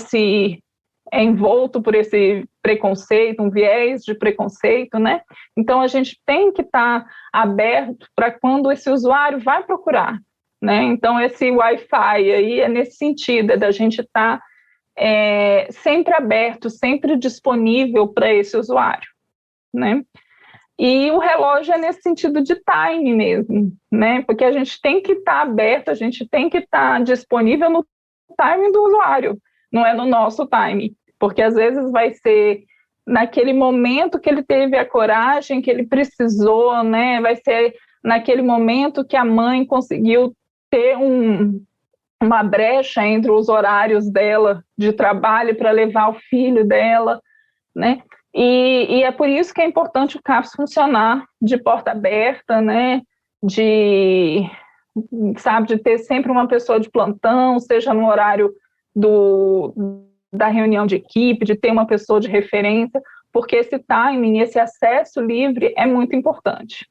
é envolto por esse preconceito, um viés de preconceito, né? Então, a gente tem que estar aberto para quando esse usuário vai procurar, né? Então, esse Wi-Fi aí é nesse sentido, é da gente estar sempre aberto, sempre disponível para esse usuário, né? E o relógio é nesse sentido de time mesmo, né? Porque a gente tem que estar aberto, a gente tem que estar disponível no time do usuário, não é no nosso time, porque às vezes vai ser naquele momento que ele teve a coragem, que ele precisou, né? Vai ser naquele momento que a mãe conseguiu ter uma brecha entre os horários dela de trabalho para levar o filho dela, né? E é por isso que é importante o CAPS funcionar de porta aberta, né? De ter sempre uma pessoa de plantão, seja no horário da reunião de equipe, de ter uma pessoa de referência, porque esse timing, esse acesso livre é muito importante.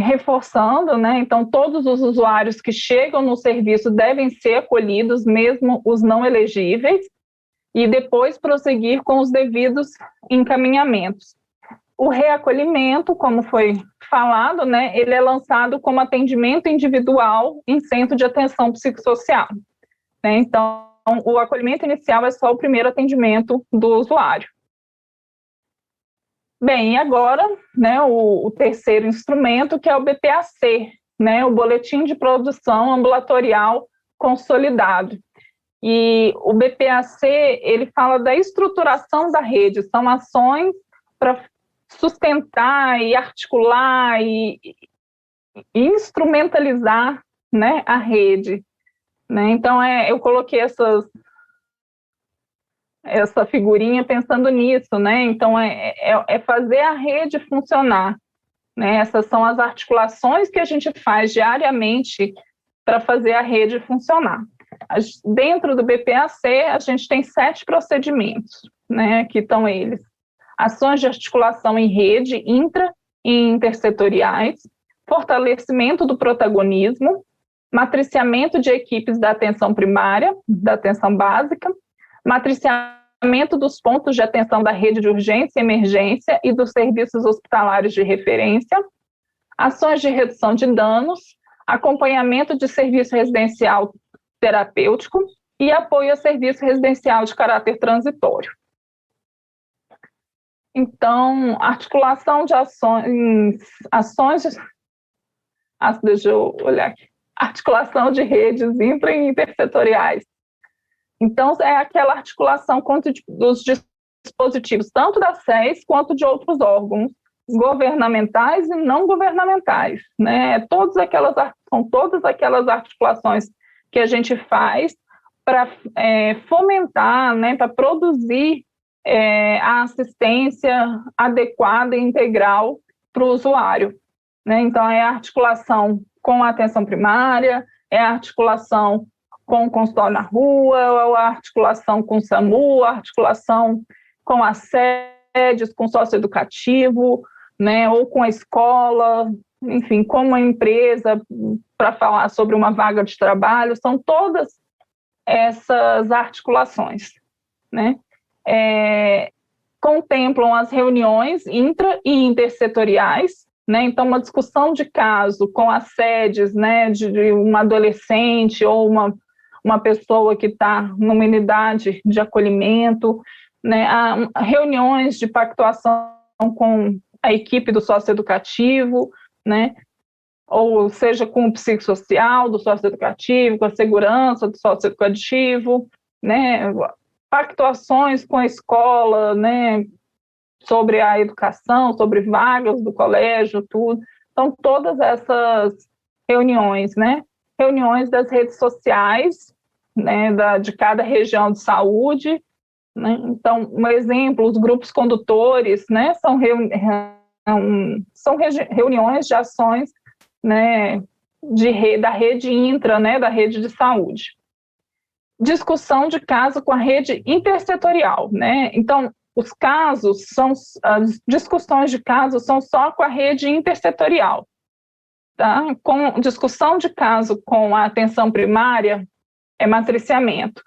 Reforçando, né? Então, todos os usuários que chegam no serviço devem ser acolhidos, mesmo os não elegíveis, e depois prosseguir com os devidos encaminhamentos. O reacolhimento, como foi falado, né, ele é lançado como atendimento individual em centro de atenção psicossocial, né? Então, o acolhimento inicial é só o primeiro atendimento do usuário. Bem, e agora, né, o terceiro instrumento, que é o BPAC, né, o Boletim de Produção Ambulatorial Consolidado. E o BPAC, ele fala da estruturação da rede, são ações para sustentar e articular e instrumentalizar, né, a rede, né? Então, eu coloquei essa figurinha pensando nisso, né? Então, é fazer a rede funcionar, né? Essas são as articulações que a gente faz diariamente para fazer a rede funcionar. Dentro do BPAC, a gente tem 7 procedimentos, né? Que estão eles: ações de articulação em rede, intra e intersetoriais, fortalecimento do protagonismo, matriciamento de equipes da atenção primária, da atenção básica, matriciamento dos pontos de atenção da rede de urgência e emergência e dos serviços hospitalares de referência, ações de redução de danos, acompanhamento de serviço residencial terapêutico e apoio a serviço residencial de caráter transitório. Então, articulação de deixa eu olhar aqui, articulação de redes intra e intersetoriais. Então, é aquela articulação dos dispositivos, tanto da SES quanto de outros órgãos governamentais e não governamentais, né? São todas aquelas articulações que a gente faz para fomentar, né, para produzir a assistência adequada e integral para o usuário, né? Então, é a articulação com a atenção primária, é a articulação com o consultório na rua, a articulação com o SAMU, a articulação com as sedes, com o socioeducativo, né, ou com a escola, enfim, com uma empresa para falar sobre uma vaga de trabalho, são todas essas articulações, né? Contemplam as reuniões intra e intersetoriais, né? Então, uma discussão de caso com as sedes, né, de um adolescente ou uma pessoa que está numa unidade de acolhimento, né? Há reuniões de pactuação com a equipe do socioeducativo, né? Ou seja, com o psicossocial do socioeducativo, com a segurança do socioeducativo, né? Pactuações com a escola, né? Sobre a educação, sobre vagas do colégio, tudo. Então, todas essas reuniões, né? Reuniões das redes sociais, né? De cada região de saúde, né? Então, um exemplo, os grupos condutores, né? São reuniões de ações, né? Da rede intra, né? Da rede de saúde. Discussão de caso com a rede intersetorial, né? Então, as discussões de casos são só com a rede intersetorial, tá? Com discussão de caso com a atenção primária é matriciamento.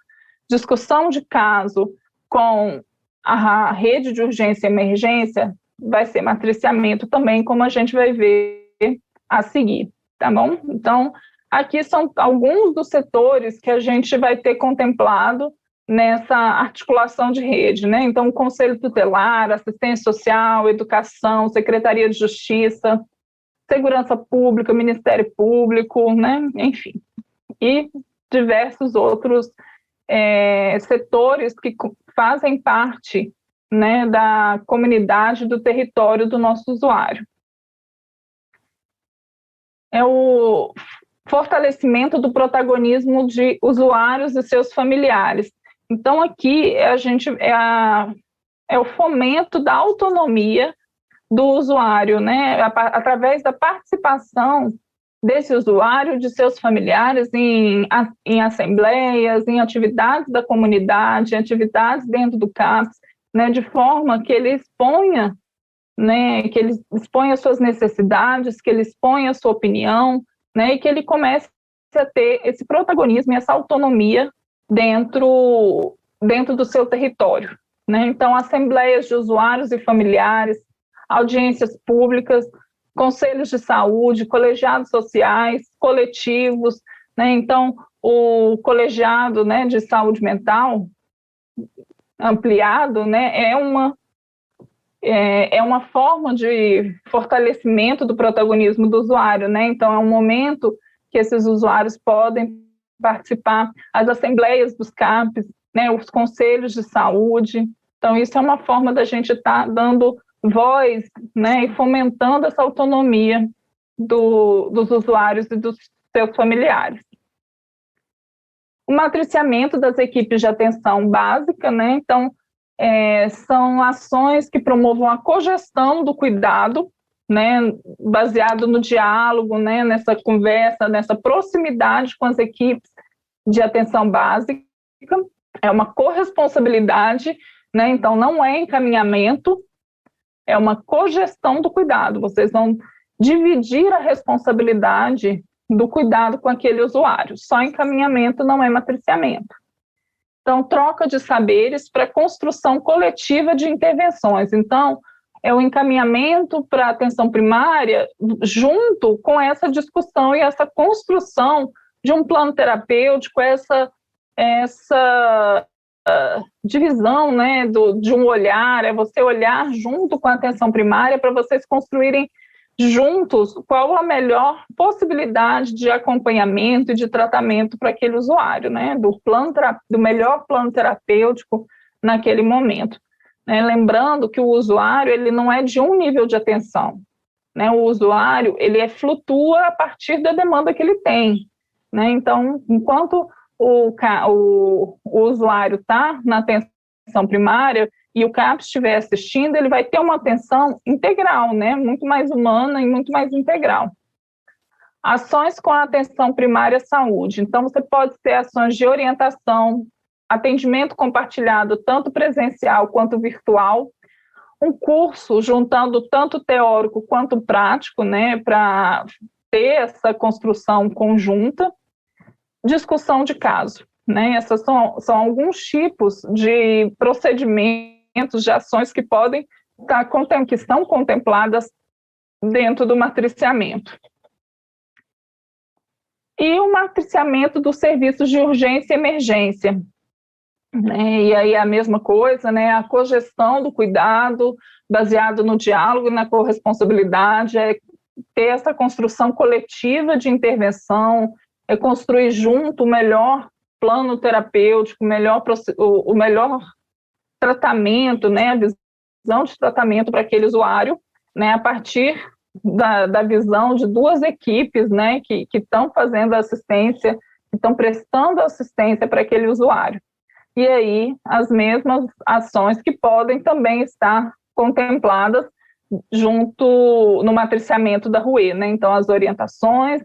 Discussão de caso com a rede de urgência e emergência vai ser matriciamento também, como a gente vai ver a seguir, tá bom? Então, aqui são alguns dos setores que a gente vai ter contemplado nessa articulação de rede, né? Então, o Conselho Tutelar, Assistência Social, Educação, Secretaria de Justiça, Segurança Pública, Ministério Público, né? Enfim, e diversos outros setores que fazem parte, né, da comunidade, do território do nosso usuário. fortalecimento do protagonismo de usuários e seus familiares. Então, aqui é o fomento da autonomia do usuário, né, através da participação desse usuário, de seus familiares em assembleias, em atividades da comunidade, atividades dentro do CAPS, né, de forma que ele exponha, né, que ele exponha suas necessidades, que ele exponha a sua opinião, né, e que ele comece a ter esse protagonismo e essa autonomia dentro do seu território, né? Então, assembleias de usuários e familiares, audiências públicas, conselhos de saúde, colegiados sociais, coletivos, né? Então, o colegiado, né, de saúde mental ampliado, né, é uma forma de fortalecimento do protagonismo do usuário, né? Então, é um momento que esses usuários podem participar, as assembleias dos CAPs, né, os conselhos de saúde. Então, isso é uma forma da gente estar dando voz, né, e fomentando essa autonomia dos usuários e dos seus familiares. O matriciamento das equipes de atenção básica, né? Então, são ações que promovam a cogestão do cuidado, né, baseado no diálogo, né, nessa conversa, nessa proximidade com as equipes de atenção básica. É uma corresponsabilidade, né, então não é encaminhamento, é uma cogestão do cuidado. Vocês vão dividir a responsabilidade do cuidado com aquele usuário. Só encaminhamento não é matriciamento. Então, troca de saberes para construção coletiva de intervenções. Então, é o encaminhamento para a atenção primária junto com essa discussão e essa construção de um plano terapêutico, essa divisão, né, de um olhar, é você olhar junto com a atenção primária para vocês construírem juntos qual a melhor possibilidade de acompanhamento e de tratamento para aquele usuário, né, do melhor plano terapêutico naquele momento. Né, lembrando que o usuário ele não é de um nível de atenção, né, o usuário ele flutua a partir da demanda que ele tem, né, então, enquanto o usuário está na atenção primária e o CAPS estiver assistindo, ele vai ter uma atenção integral, né, muito mais humana e muito mais integral. Ações com a atenção primária à saúde. Então, você pode ter ações de orientação, atendimento compartilhado, tanto presencial quanto virtual, um curso juntando tanto teórico quanto prático, né, para ter essa construção conjunta, discussão de caso, né, essas são alguns tipos de procedimentos, de ações que podem que estão contempladas dentro do matriciamento. E o matriciamento dos serviços de urgência e emergência. E aí a mesma coisa, né, a cogestão do cuidado, baseado no diálogo e na corresponsabilidade, é ter essa construção coletiva de intervenção, é construir junto o melhor plano terapêutico, o melhor tratamento, né, a visão de tratamento para aquele usuário, né, a partir da visão de duas equipes, né, que estão fazendo assistência, que estão prestando assistência para aquele usuário. E aí, as mesmas ações que podem também estar contempladas junto no matriciamento da RUE, né? Então, as orientações,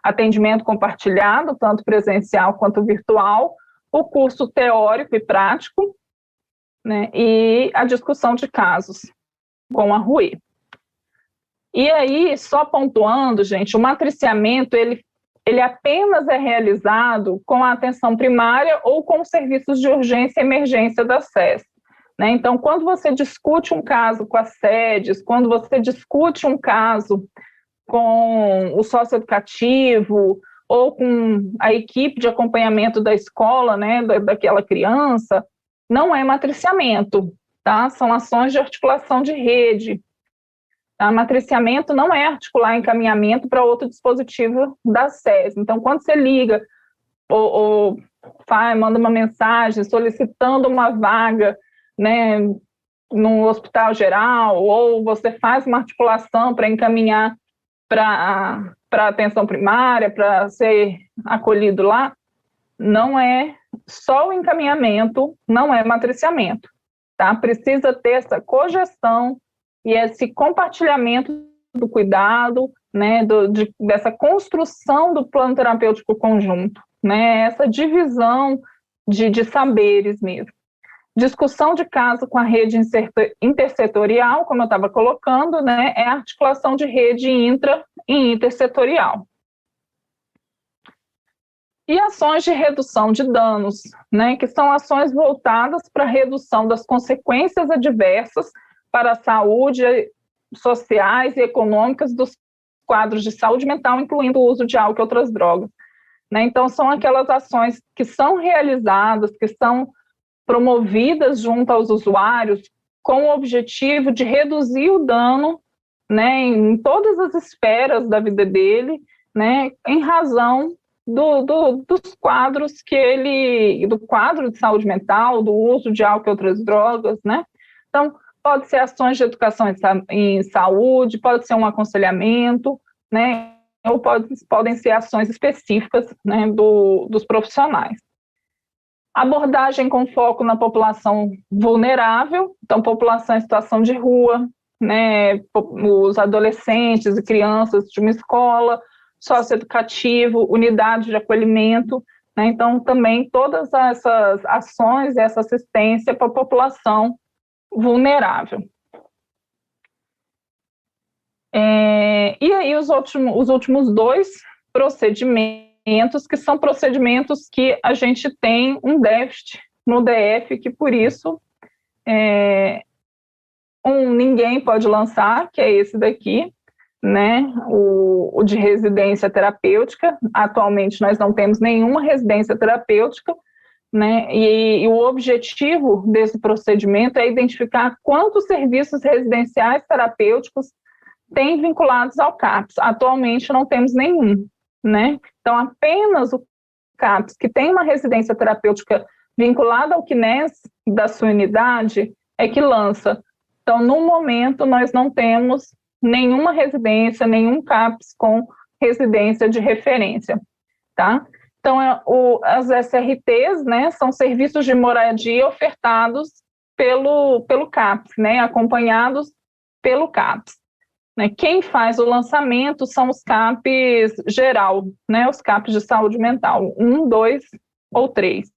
atendimento compartilhado, tanto presencial quanto virtual, o curso teórico e prático, né? E a discussão de casos com a RUE. E aí, só pontuando, gente, o matriciamento, ele apenas é realizado com a atenção primária ou com os serviços de urgência e emergência da SES. Né? Então, quando você discute um caso com as sedes, quando você discute um caso com o socioeducativo ou com a equipe de acompanhamento da escola, né, daquela criança, não é matriciamento, tá? São ações de articulação de rede. Tá? Matriciamento não é articular encaminhamento para outro dispositivo da SES. Então, quando você liga ou manda uma mensagem solicitando uma vaga, né, no hospital geral, ou você faz uma articulação para encaminhar para para atenção primária, para ser acolhido lá, não é só o encaminhamento, não é matriciamento, tá? Precisa ter essa cogestão e esse compartilhamento do cuidado, né, dessa construção do plano terapêutico conjunto, né, essa divisão de saberes mesmo. Discussão de caso com a rede intersetorial, como eu estava colocando, né, é a articulação de rede intra e intersetorial. E ações de redução de danos, né, que são ações voltadas para a redução das consequências adversas para a saúde sociais e econômicas dos quadros de saúde mental, incluindo o uso de álcool e outras drogas. Né? Então, são aquelas ações que são realizadas, que são promovidas junto aos usuários com o objetivo de reduzir o dano, né, em todas as esferas da vida dele, né, em razão dos quadros do quadro de saúde mental, do uso de álcool e outras drogas, né? Então, pode ser ações de educação em saúde, pode ser um aconselhamento, né? Ou podem ser ações específicas, né, dos profissionais. Abordagem com foco na população vulnerável, então população em situação de rua, né, os adolescentes e crianças de uma escola, socioeducativo, unidade de acolhimento, né, então também todas essas ações, essa assistência para a população vulnerável. E aí os últimos dois procedimentos, que são procedimentos que a gente tem um déficit no DF, que por isso ninguém pode lançar, que é esse daqui, né, o de residência terapêutica. Atualmente nós não temos nenhuma residência terapêutica, né, e o objetivo desse procedimento é identificar quantos serviços residenciais terapêuticos têm vinculados ao CAPS. Atualmente não temos nenhum, né, então apenas o CAPS que tem uma residência terapêutica vinculada ao CNES da sua unidade é que lança. Então, no momento, nós não temos nenhuma residência, nenhum CAPS com residência de referência, tá? Então, as SRTs, né, são serviços de moradia ofertados pelo CAPS, né, acompanhados pelo CAPS. Né? Quem faz o lançamento são os CAPs geral, né, os CAPs de saúde mental, 1, 2 ou 3.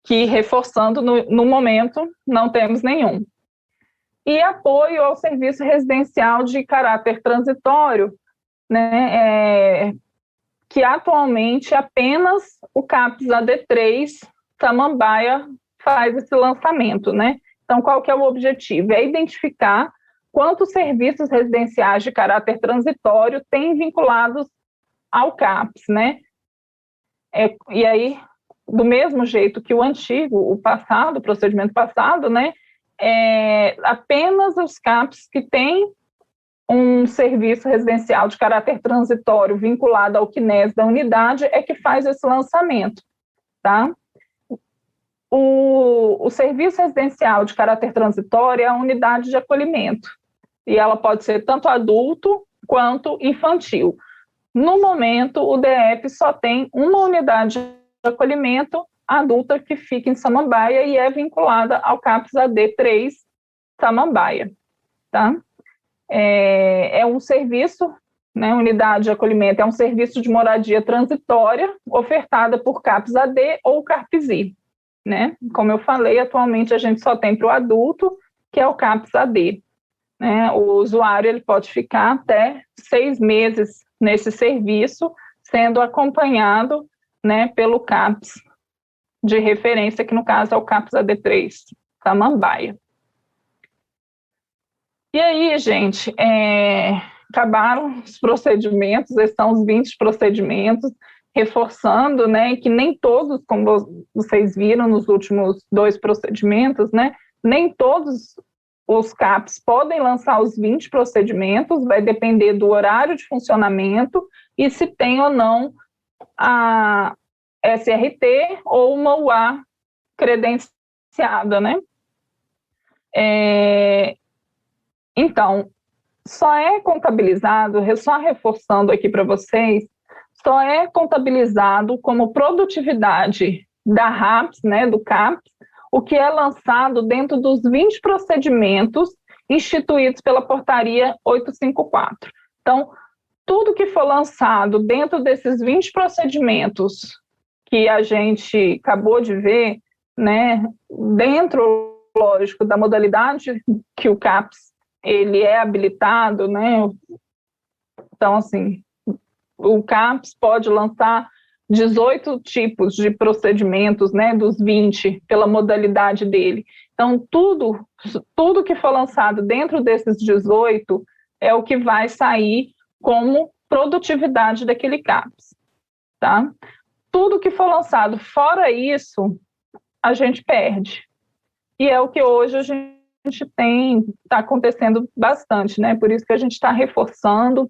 Que, reforçando, no momento, não temos nenhum. E apoio ao serviço residencial de caráter transitório, né, que atualmente apenas o CAPS AD3 Samambaia faz esse lançamento, né? Então, qual que é o objetivo? É identificar quantos serviços residenciais de caráter transitório têm vinculados ao CAPS, né? E aí, do mesmo jeito que o antigo, o procedimento passado, né, apenas os CAPs que têm um serviço residencial de caráter transitório vinculado ao CNES da unidade é que faz esse lançamento, tá? O serviço residencial de caráter transitório é a unidade de acolhimento, e ela pode ser tanto adulto quanto infantil. No momento, o DF só tem uma unidade de acolhimento adulta que fica em Samambaia e é vinculada ao CAPS AD3 Samambaia, tá? É um serviço, né, unidade de acolhimento, é um serviço de moradia transitória ofertada por CAPS AD ou CAPSI, né? Como eu falei, atualmente a gente só tem para o adulto, que é o CAPS AD. Né? O usuário ele pode ficar até 6 meses nesse serviço, sendo acompanhado, né, pelo CAPS de referência, que no caso é o CAPS AD3 Samambaia. E aí, gente, acabaram os procedimentos, esses são os 20 procedimentos, reforçando, né, que nem todos, como vocês viram nos últimos 2 procedimentos, né, nem todos os CAPs podem lançar os 20 procedimentos, vai depender do horário de funcionamento e se tem ou não a SRT ou uma UA credenciada, né? Então, só é contabilizado, só reforçando aqui para vocês, só é contabilizado como produtividade da RAPS, né, do CAPS, o que é lançado dentro dos 20 procedimentos instituídos pela portaria 854. Então, tudo que for lançado dentro desses 20 procedimentos que a gente acabou de ver, né, dentro, lógico, da modalidade que o CAPS ele é habilitado, né? Então, assim, o CAPS pode lançar 18 tipos de procedimentos, né, dos 20, pela modalidade dele. Então, tudo que for lançado dentro desses 18 é o que vai sair como produtividade daquele CAPS, tá? Tudo que for lançado fora isso, a gente perde. E é o que hoje a gente está acontecendo bastante, né? Por isso que a gente está reforçando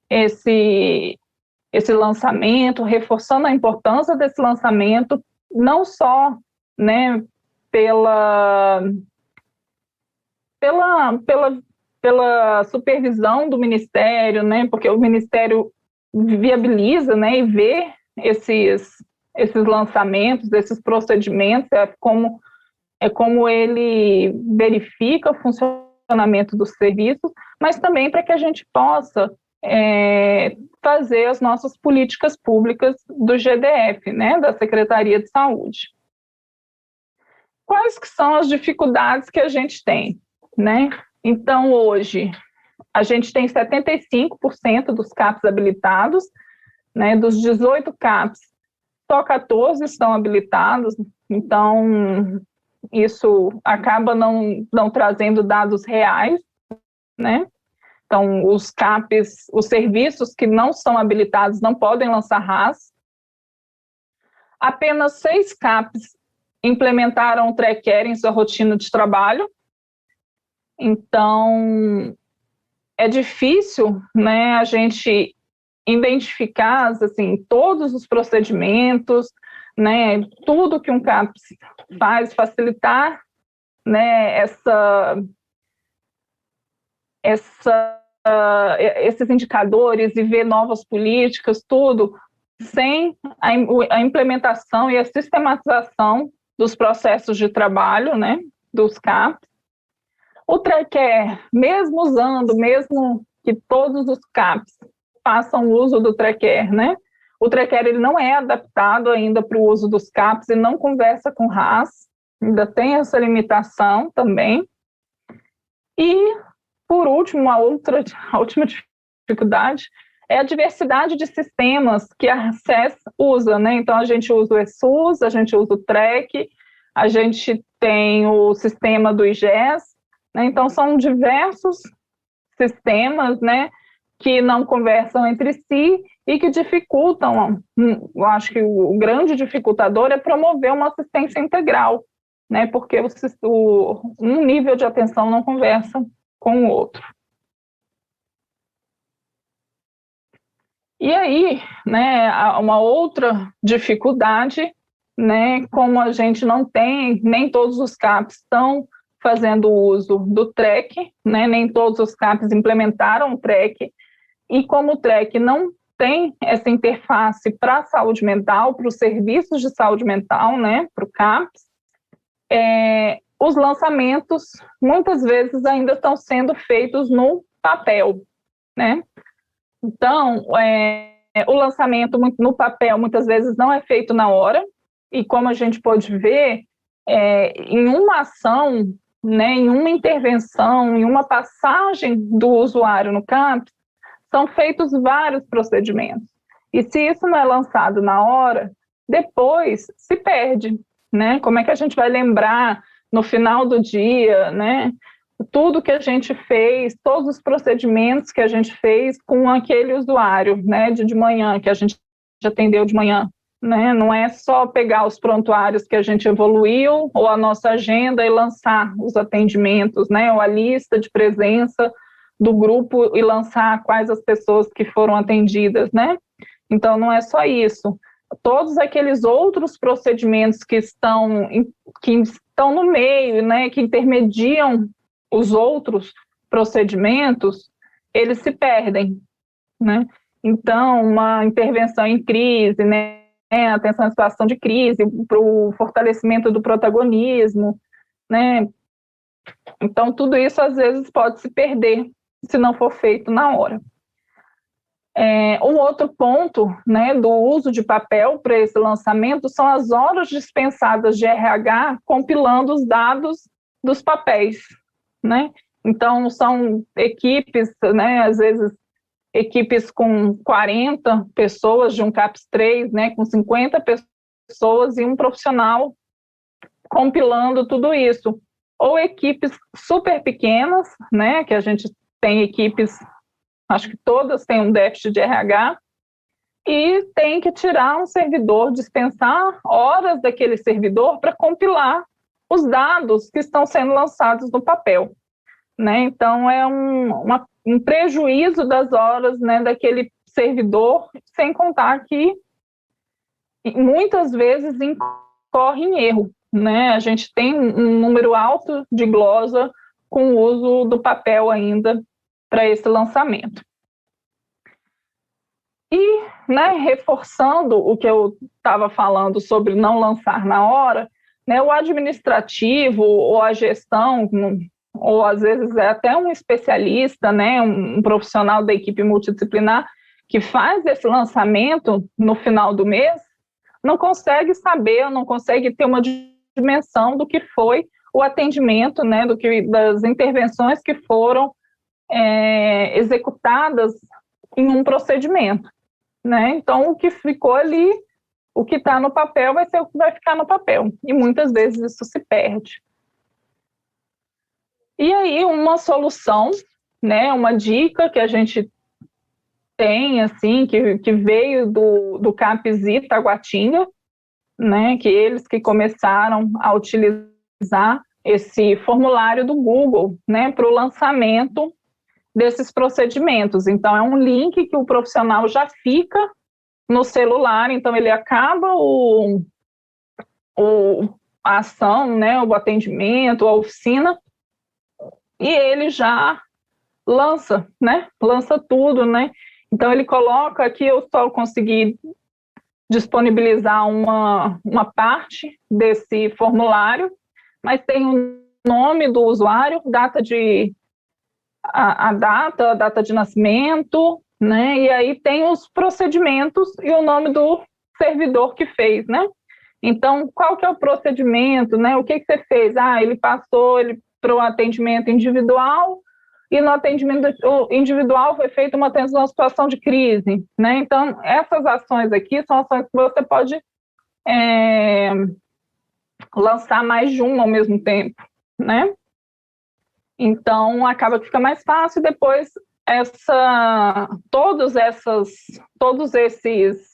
esse lançamento, reforçando a importância desse lançamento, não só, né, pela supervisão do Ministério, né, porque o Ministério viabiliza, né, e vê esses lançamentos, esses procedimentos, é como ele verifica o funcionamento dos serviços, mas também para que a gente possa fazer as nossas políticas públicas do GDF, né, da Secretaria de Saúde. Quais que são as dificuldades que a gente tem, né? Então, hoje, a gente tem 75% dos CAPs habilitados, né, dos 18 CAPs, só 14 estão habilitados, então isso acaba não trazendo dados reais, né? Então, os CAPs, os serviços que não são habilitados não podem lançar RAS. Apenas 6 CAPs implementaram o tracker em sua rotina de trabalho. Então, é difícil, né, a gente identificar assim, todos os procedimentos, né, tudo que um CAPS faz, facilitar, né, esses indicadores e ver novas políticas, tudo, sem a implementação e a sistematização dos processos de trabalho, né, dos CAPs. O tracker, mesmo que todos os CAPs façam uso do tracker, né, o tracker ele não é adaptado ainda para o uso dos CAPs e não conversa com RAS, ainda tem essa limitação também. E, por último, a última dificuldade é a diversidade de sistemas que a SES usa, né? Então, a gente usa o ESUS, a gente usa o TREC, a gente tem o sistema do IGES, né? Então, são diversos sistemas, né, que não conversam entre si e que dificultam. Eu acho que o grande dificultador é promover uma assistência integral, né, porque um nível de atenção não conversa com o outro. E aí, né, uma outra dificuldade, né, como a gente não tem, nem todos os CAPs estão fazendo uso do TREC, né, nem todos os CAPs implementaram o TREC, e como o TREC não tem essa interface para a saúde mental, para os serviços de saúde mental, né, para o CAPS, os lançamentos muitas vezes ainda estão sendo feitos no papel, né? Então, o lançamento no papel muitas vezes não é feito na hora, e como a gente pode ver, em uma ação, né, em uma intervenção, em uma passagem do usuário no CAPS, são feitos vários procedimentos. E se isso não é lançado na hora, depois se perde, né? Como é que a gente vai lembrar no final do dia, né? Tudo que a gente fez, todos os procedimentos que a gente fez com aquele usuário, né? De manhã, que a gente atendeu de manhã, né? Não é só pegar os prontuários que a gente evoluiu ou a nossa agenda e lançar os atendimentos, né? Ou a lista de presença do grupo e lançar quais as pessoas que foram atendidas, né? Então, não é só isso. Todos aqueles outros procedimentos que estão no meio, né, que intermediam os outros, procedimentos, eles se perdem, né? Então, uma intervenção em crise, né? Atenção à situação de crise, para o fortalecimento do protagonismo, né? Então, tudo isso às vezes pode se perder se não for feito na hora. Um outro ponto, né, do uso de papel para esse lançamento são as horas dispensadas de RH compilando os dados dos papéis, né? Então, são equipes, né, às vezes equipes com 40 pessoas de um CAPS 3, né, com 50 pessoas e um profissional compilando tudo isso. Ou equipes super pequenas, né, que a gente tem equipes, acho que todas têm um déficit de RH, e tem que tirar um servidor, dispensar horas daquele servidor para compilar os dados que estão sendo lançados no papel, né? Então, é um prejuízo das horas, né, daquele servidor, sem contar que muitas vezes incorre em erro, né? A gente tem um número alto de glosa com o uso do papel ainda para esse lançamento. E, né, reforçando o que eu estava falando sobre não lançar na hora, né, o administrativo ou a gestão, ou às vezes é até um especialista, né, um profissional da equipe multidisciplinar que faz esse lançamento no final do mês, não consegue saber, não consegue ter uma dimensão do que foi o atendimento, né, das intervenções que foram executadas em um procedimento, né? Então, o que ficou ali, o que está no papel vai ser o que vai ficar no papel, e muitas vezes isso se perde. E aí, uma solução, né, uma dica que a gente tem, assim, que veio do CAPS Itaguatinga, né, que eles que começaram a utilizar esse formulário do Google, né, para o lançamento desses procedimentos. Então, é um link que o profissional já fica no celular, então ele acaba a ação, né, o atendimento, a oficina, e ele já lança, né, lança tudo, né. Então, ele coloca aqui, eu só consegui disponibilizar uma parte desse formulário, mas tem o nome do usuário, a data de nascimento, né? E aí tem os procedimentos e o nome do servidor que fez, né? Então, qual que é o procedimento, né? O que você fez? Ele passou para o atendimento individual, e no atendimento individual foi feita uma atenção à situação de crise, né? Então, essas ações aqui são ações que você pode lançar mais de uma ao mesmo tempo, né? Então, acaba que fica mais fácil, e depois todos esses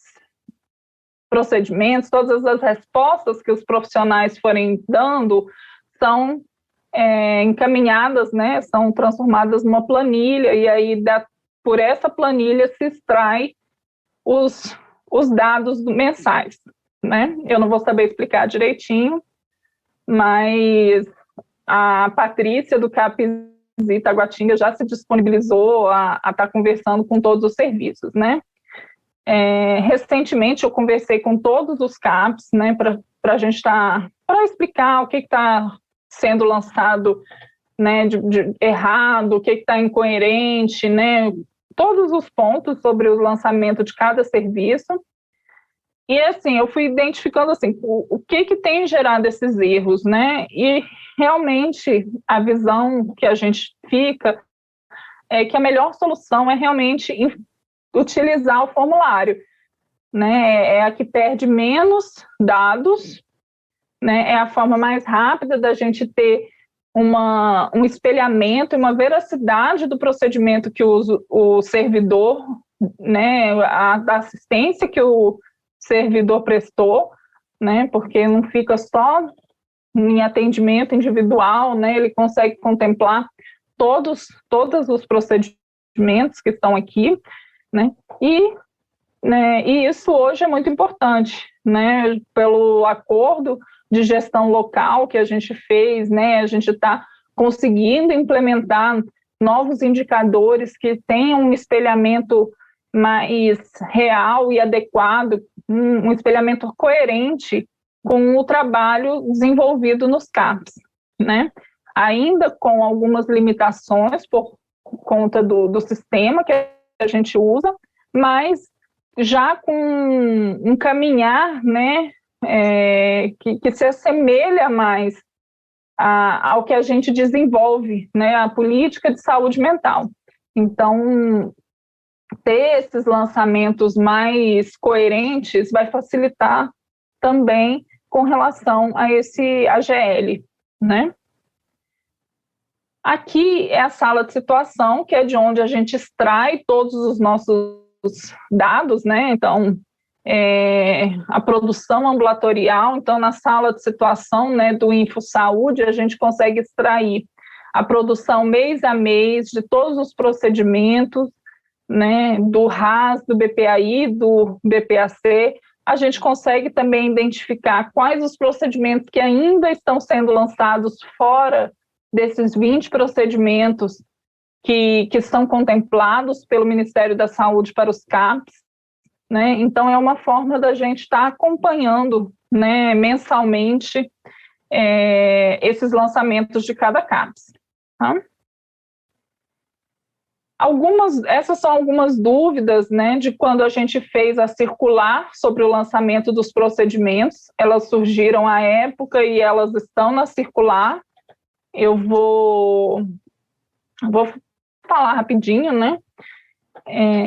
procedimentos, todas as respostas que os profissionais forem dando são encaminhadas, né, são transformadas numa planilha, e aí por essa planilha se extrai os dados mensais, né? Eu não vou saber explicar direitinho, mas a Patrícia do CAPS Itaguatinga já se disponibilizou a estar conversando com todos os serviços, né? Recentemente eu conversei com todos os CAPs, né, para a gente para explicar o que está sendo lançado, né, de errado, o que está incoerente, né, todos os pontos sobre o lançamento de cada serviço. E assim, eu fui identificando assim, o que tem gerado esses erros, né? E realmente a visão que a gente fica é que a melhor solução é realmente utilizar o formulário, né? É a que perde menos dados, né? É a forma mais rápida da gente ter um espelhamento e uma veracidade do procedimento que o servidor, né? Da assistência que o servidor prestou, né? Porque não fica só em atendimento individual, né? Ele consegue contemplar todos os procedimentos que estão aqui, né? E isso hoje é muito importante, né? Pelo acordo de gestão local que a gente fez, né? A gente está conseguindo implementar novos indicadores que tenham um espelhamento mais real e adequado, um espelhamento coerente com o trabalho desenvolvido nos CAPs, né? Ainda com algumas limitações por conta do sistema que a gente usa, mas já com um caminhar, né, que se assemelha mais ao que a gente desenvolve, né, a política de saúde mental. Então, ter esses lançamentos mais coerentes vai facilitar também com relação a esse AGL, né? Aqui é a sala de situação, que é de onde a gente extrai todos os nossos dados, né? Então, a produção ambulatorial, então na sala de situação, né, do InfoSaúde, a gente consegue extrair a produção mês a mês de todos os procedimentos, né, do RAS, do BPAI, do BPAC. A gente consegue também identificar quais os procedimentos que ainda estão sendo lançados fora desses 20 procedimentos que são contemplados pelo Ministério da Saúde para os CAPs, né? Então, é uma forma da gente estar acompanhando, né, mensalmente esses lançamentos de cada CAPs. Tá? Essas são algumas dúvidas, né, de quando a gente fez a circular sobre o lançamento dos procedimentos. Elas surgiram à época e elas estão na circular. Eu vou falar rapidinho, né?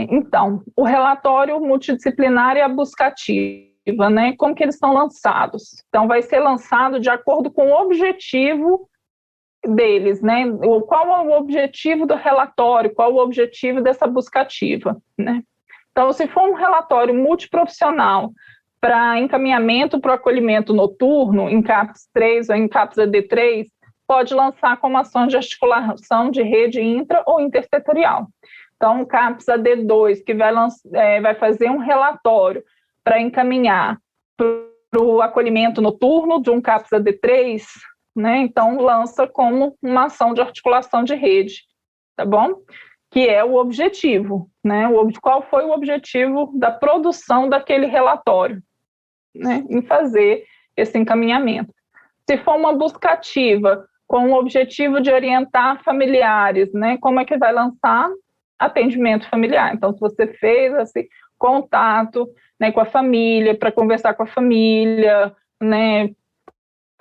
Então, o relatório multidisciplinar e a buscativa, né? Como que eles são lançados? Então, vai ser lançado de acordo com o objetivo deles, né? Qual é o objetivo do relatório? Qual o objetivo dessa buscativa, né? Então, se for um relatório multiprofissional para encaminhamento para o acolhimento noturno, em CAPS 3 ou em CAPS AD3, pode lançar como ações de articulação de rede intra ou intersetorial. Então, o CAPS AD2, que vai fazer um relatório para encaminhar para o acolhimento noturno de um CAPS AD3, né? Então, lança como uma ação de articulação de rede, tá bom? Que é o objetivo, né? Qual foi o objetivo da produção daquele relatório, né? Em fazer esse encaminhamento. Se for uma buscativa com o objetivo de orientar familiares, né? Como é que vai lançar? Atendimento familiar. Então, se você fez esse contato, né, com a família, para conversar com a família, né,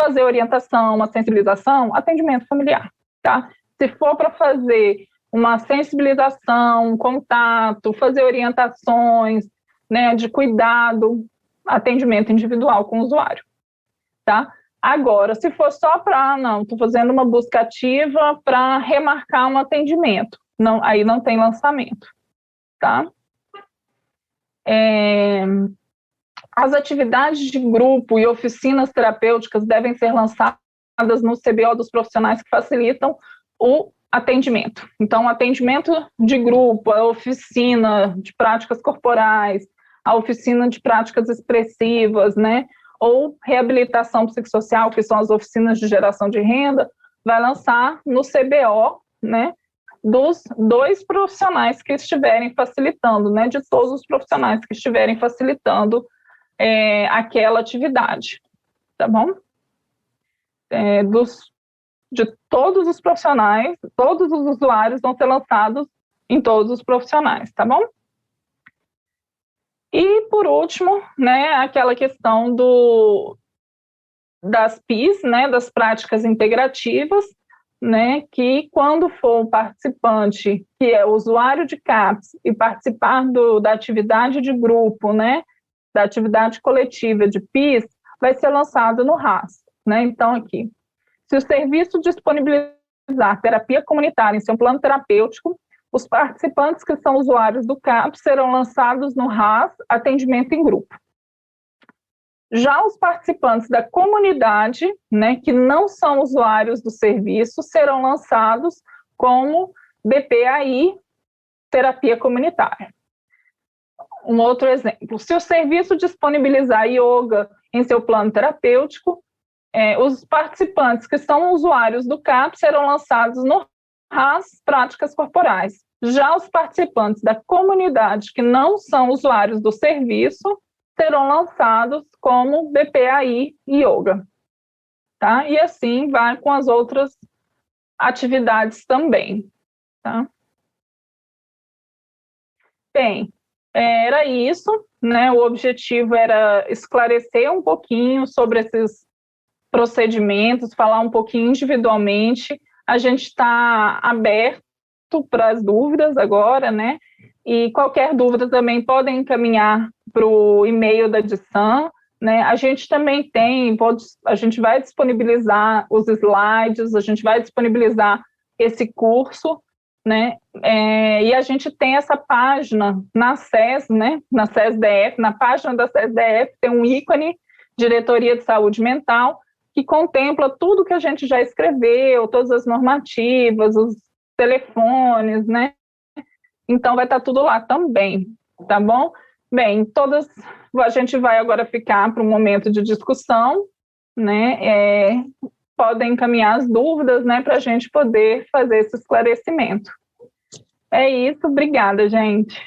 fazer orientação, uma sensibilização, atendimento familiar, tá? Se for para fazer uma sensibilização, um contato, fazer orientações, né, de cuidado, atendimento individual com o usuário, tá? Agora, se for só para, não, estou fazendo uma busca ativa para remarcar um atendimento, não, aí não tem lançamento, tá? As atividades de grupo e oficinas terapêuticas devem ser lançadas no CBO dos profissionais que facilitam o atendimento. Então, o atendimento de grupo, a oficina de práticas corporais, a oficina de práticas expressivas, né? Ou reabilitação psicossocial, que são as oficinas de geração de renda, vai lançar no CBO, né? Dos 2 profissionais que estiverem facilitando, né? De todos os profissionais que estiverem facilitando aquela atividade, tá bom? De todos os profissionais, todos os usuários vão ser lançados em todos os profissionais, tá bom? E, por último, né, aquela questão das PIs, né, das práticas integrativas, né, que quando for um participante que é usuário de CAPS e participar da atividade de grupo, né, da atividade coletiva de PIS, vai ser lançado no RAS, né? Então, aqui, se o serviço disponibilizar terapia comunitária em seu plano terapêutico, os participantes que são usuários do CAPS serão lançados no RAS, atendimento em grupo. Já os participantes da comunidade, né, que não são usuários do serviço, serão lançados como BPAI, terapia comunitária. Um outro exemplo, se o serviço disponibilizar yoga em seu plano terapêutico, os participantes que são usuários do CAPS serão lançados no as práticas corporais. Já os participantes da comunidade que não são usuários do serviço serão lançados como BPAI Yoga, tá? E assim vai com as outras atividades também, tá? Bem, era isso, né? O objetivo era esclarecer um pouquinho sobre esses procedimentos, falar um pouquinho individualmente. A gente está aberto para as dúvidas agora, né? E qualquer dúvida também podem encaminhar para o e-mail da DISAM, né? A gente também tem, a gente vai disponibilizar os slides, a gente vai disponibilizar esse curso, né? E a gente tem essa página na SES, né? Na SES-DF, na página da SES-DF tem um ícone, Diretoria de Saúde Mental, que contempla tudo que a gente já escreveu, todas as normativas, os telefones, né? Então vai estar tudo lá também, tá bom? Bem, a gente vai agora ficar para um momento de discussão, né? Podem encaminhar as dúvidas, né, para a gente poder fazer esse esclarecimento. É isso, obrigada, gente.